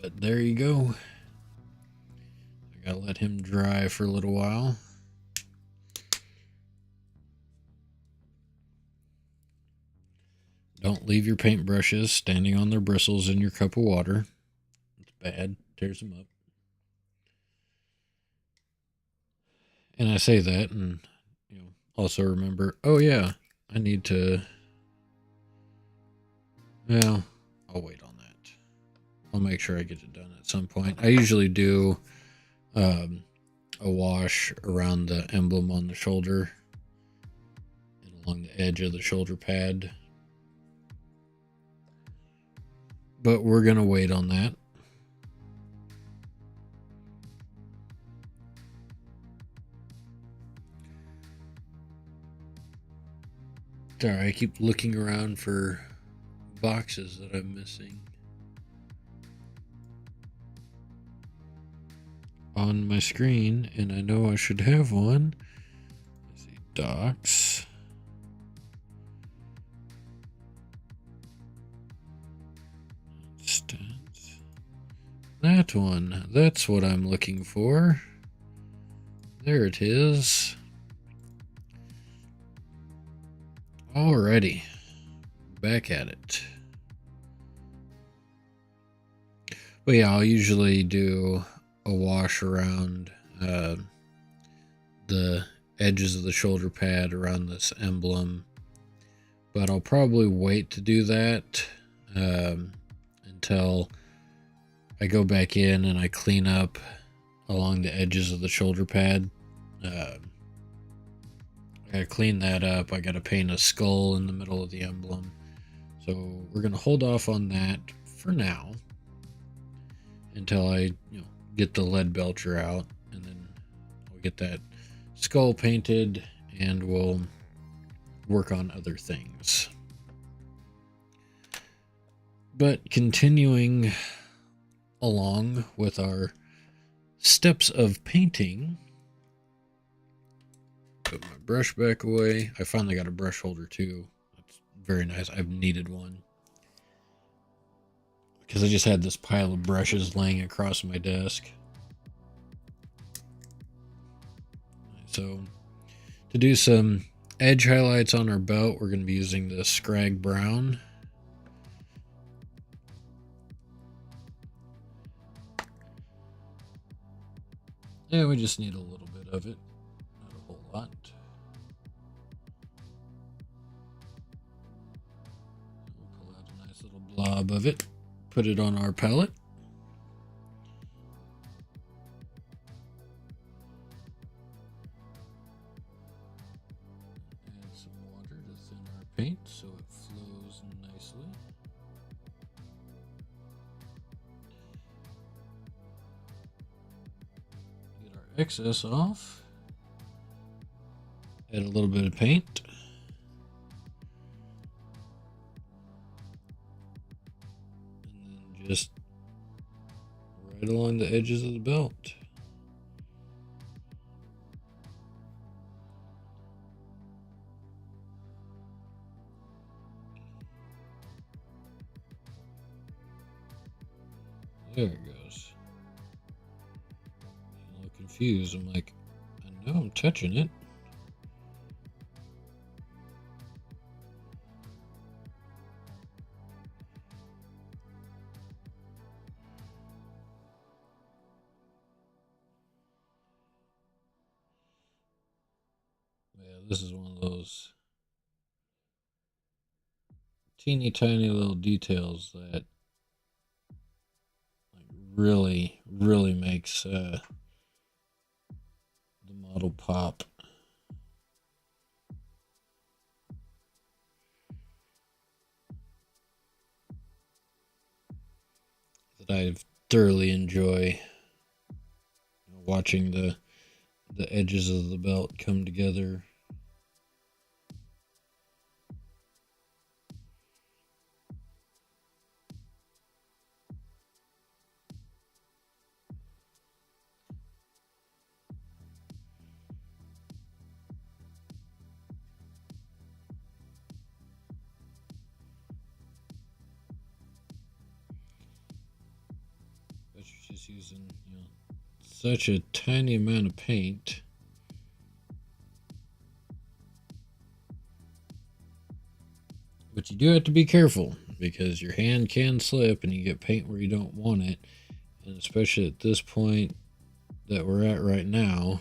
But there you go. I gotta let him dry for a little while. Don't leave your paintbrushes standing on their bristles in your cup of water. It's bad. Tears them up. And I say that, and also remember, oh yeah, I need to. Well, I'll wait on that. I'll make sure I get it done at some point. I usually do a wash around the emblem on the shoulder and along the edge of the shoulder pad. But we're going to wait on that. Sorry, I keep looking around for boxes that I'm missing on my screen, and I know I should have one. Let's see, docs. That one. That's what I'm looking for. There it is. Alrighty. Back at it. But yeah, I'll usually do a wash around the edges of the shoulder pad around this emblem, but I'll probably wait to do that until I go back in and I clean up along the edges of the shoulder pad. I gotta clean that up. I gotta paint a skull in the middle of the emblem. So we're gonna hold off on that for now until I get the lead belcher out, and then we'll get that skull painted and we'll work on other things. But continuing along with our steps of painting, put my brush back away. I finally got a brush holder too. That's very nice. I've needed one because I just had this pile of brushes laying across my desk. So to do some edge highlights on our belt, we're going to be using the Scrag Brown. Yeah, we just need a little bit of it, not a whole lot. We'll pull out a nice little blob of it, put it on our palette. Add some water to thin our paint so it flows nicely. Get our excess off. Add a little bit of paint. And then just right along the edges of the belt. There it goes. I'm a little confused. I'm like, I know I'm touching it. Yeah, this is one of those teeny tiny little details that really makes the model pop. That I thoroughly enjoy watching the edges of the belt come together. But you're just using such a tiny amount of paint. But you do have to be careful because your hand can slip and you get paint where you don't want it. And especially at this point that we're at right now,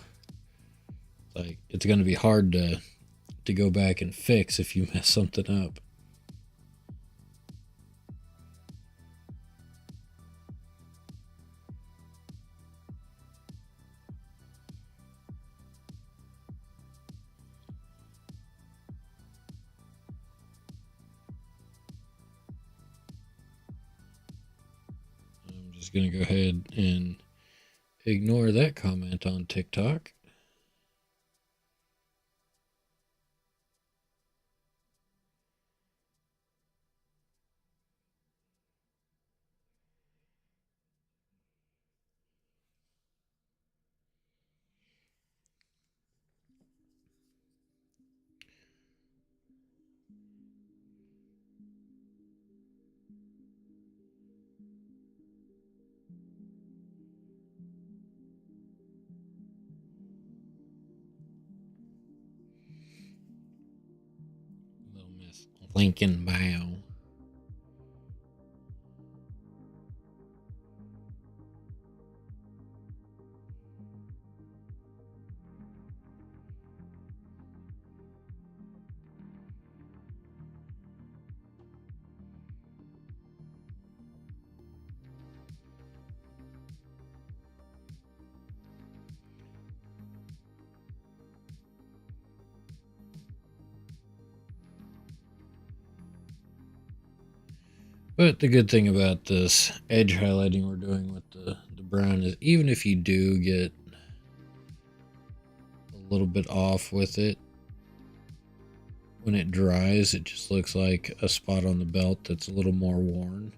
like it's going to be hard to go back and fix if you mess something up. I'm just going to go ahead and ignore that comment on TikTok. Little Miss Lincoln Bow. But the good thing about this edge highlighting we're doing with the brown is even if you do get a little bit off with it, when it dries, it just looks like a spot on the belt that's a little more worn.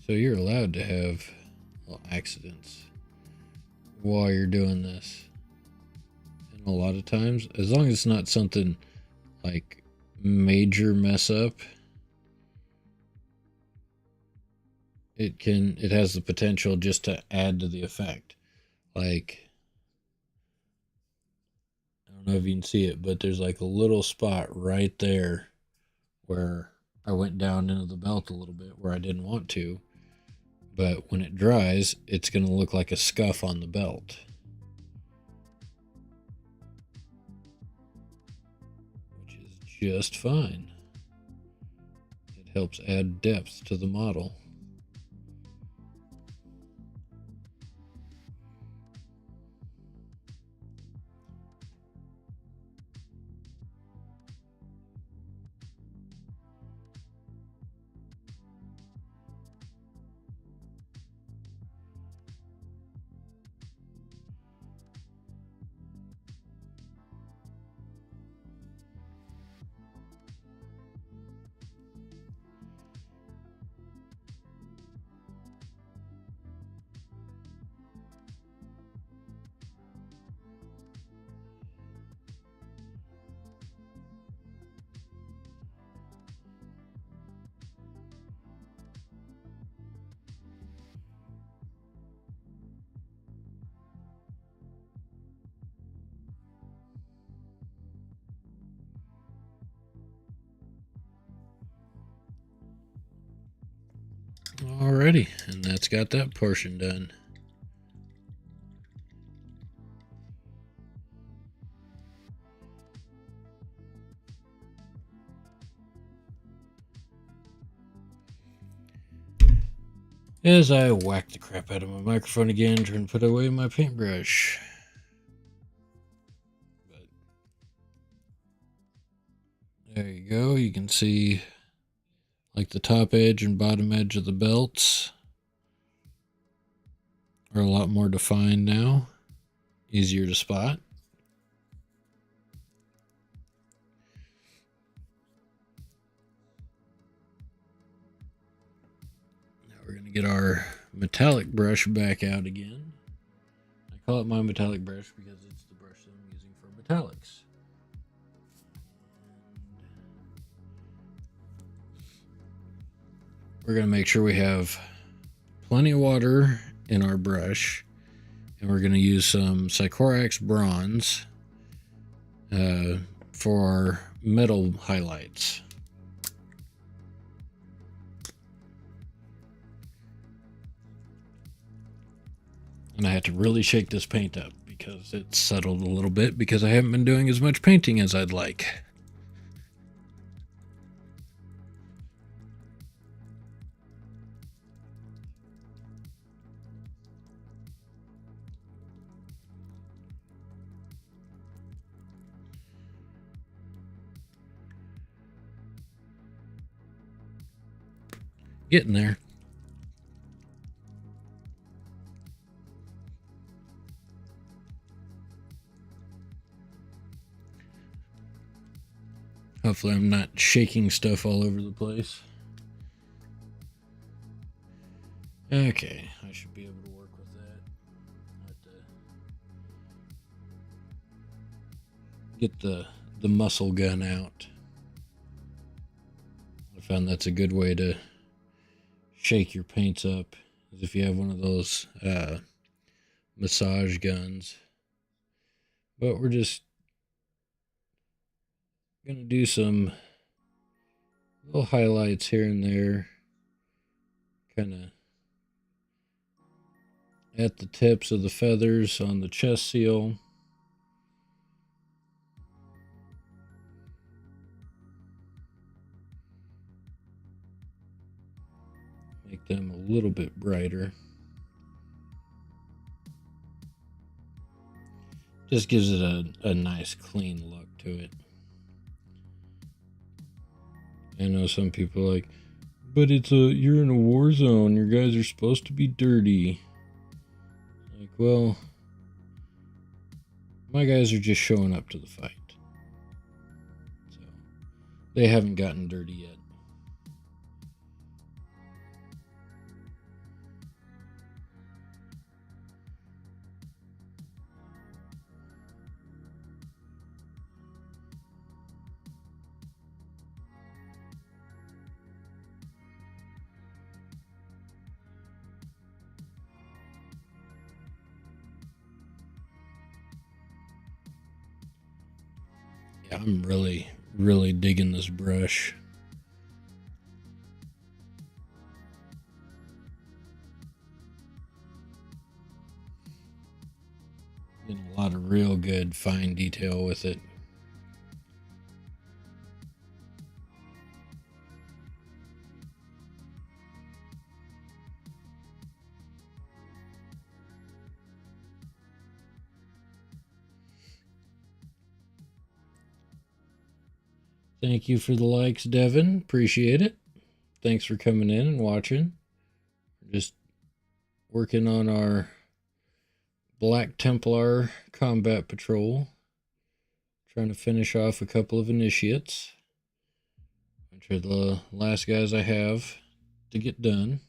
So you're allowed to have accidents while you're doing this. And a lot of times, as long as it's not something like major mess up, it has the potential just to add to the effect. Like, I don't know if you can see it, but there's like a little spot right there where I went down into the belt a little bit where I didn't want to. But when it dries, it's going to look like a scuff on the belt. Which is just fine. It helps add depth to the model. Alrighty, and that's got that portion done. As I whack the crap out of my microphone again, trying to put away my paintbrush. But there you go. You can see like the top edge and bottom edge of the belts are a lot more defined now. Easier to spot. Now we're going to get our metallic brush back out again. I call it my metallic brush because it's the brush that I'm using for metallics. We're going to make sure we have plenty of water in our brush, and we're going to use some Sycorax bronze for our metal highlights. And I had to really shake this paint up because it's settled a little bit because I haven't been doing as much painting as I'd like. Getting there. Hopefully I'm not shaking stuff all over the place. Okay, I should be able to work with that. I have to get the muscle gun out. I found that's a good way to shake your paints up, is if you have one of those massage guns. But we're just gonna do some little highlights here and there, kind of at the tips of the feathers on the chest seal. make them a little bit brighter. Just gives it a nice clean look to it. I know some people are like, but you're in a war zone. Your guys are supposed to be dirty. Like, well, my guys are just showing up to the fight. So they haven't gotten dirty yet. Yeah, I'm really digging this brush. Getting a lot of real good fine detail with it. Thank you for the likes, Devin. Appreciate it. Thanks for coming in and watching. Just working on our Black Templar combat patrol. Trying to finish off a couple of initiates, which are the last guys I have to get done.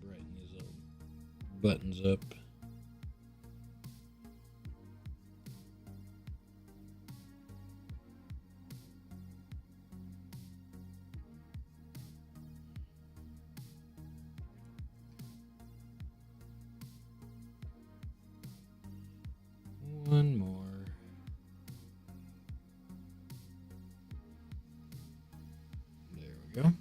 Brighten these little buttons up. One more. There we go.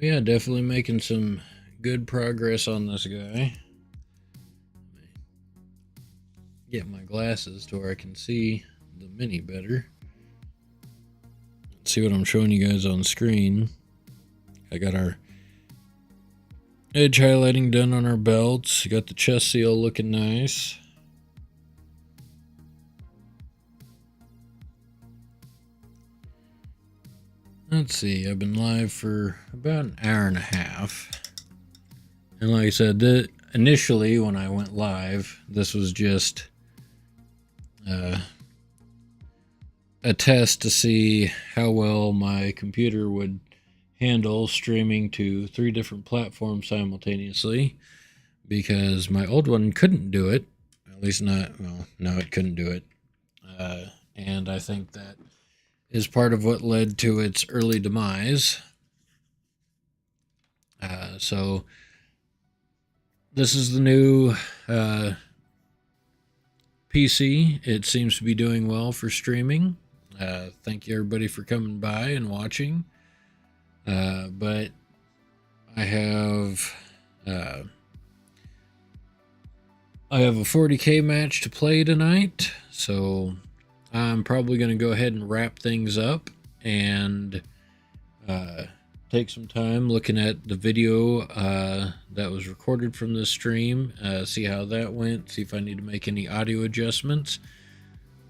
Yeah, definitely making some good progress on this guy. Get my glasses to where I can see the mini better. Let's see what I'm showing you guys on screen. I got our edge highlighting done on our belts. Got the chest seal looking nice. Let's see, I've been live for about an hour and a half. And like I said, initially when I went live, this was just a test to see how well my computer would handle streaming to 3 different platforms simultaneously, because my old one couldn't do it. At least not, well, no, it couldn't do it. And I think that is part of what led to its early demise. So this is the new PC. It seems to be doing well for streaming. Thank you everybody for coming by and watching. But I have a 40K match to play tonight, so I'm probably going to go ahead and wrap things up and take some time looking at the video that was recorded from this stream, see how that went, see if I need to make any audio adjustments.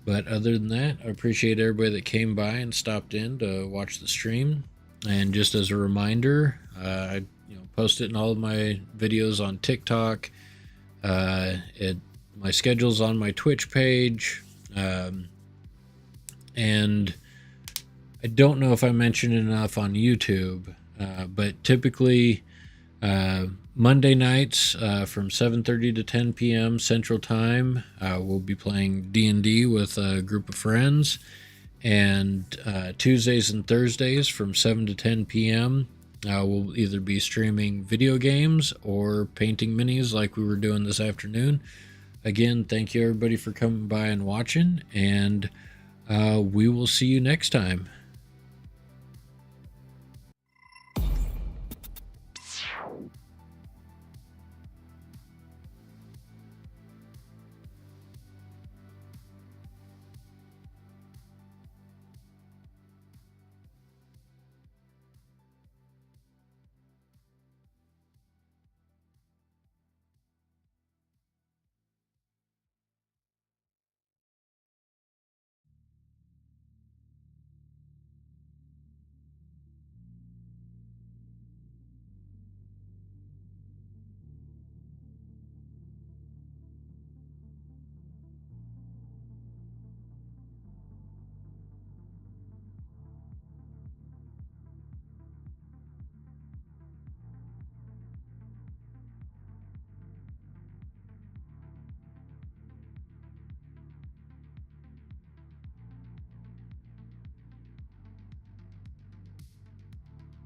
But other than that, I appreciate everybody that came by and stopped in to watch the stream. And just as a reminder, I post it in all of my videos on TikTok. My schedule's on my Twitch page. And I don't know if I mentioned it enough on YouTube, but typically Monday nights from 7:30 to 10 p.m. Central Time, we'll be playing D&D with a group of friends. And Tuesdays and Thursdays from 7 to 10 p.m. We'll either be streaming video games or painting minis like we were doing this afternoon. Again, thank you everybody for coming by and watching, and we will see you next time.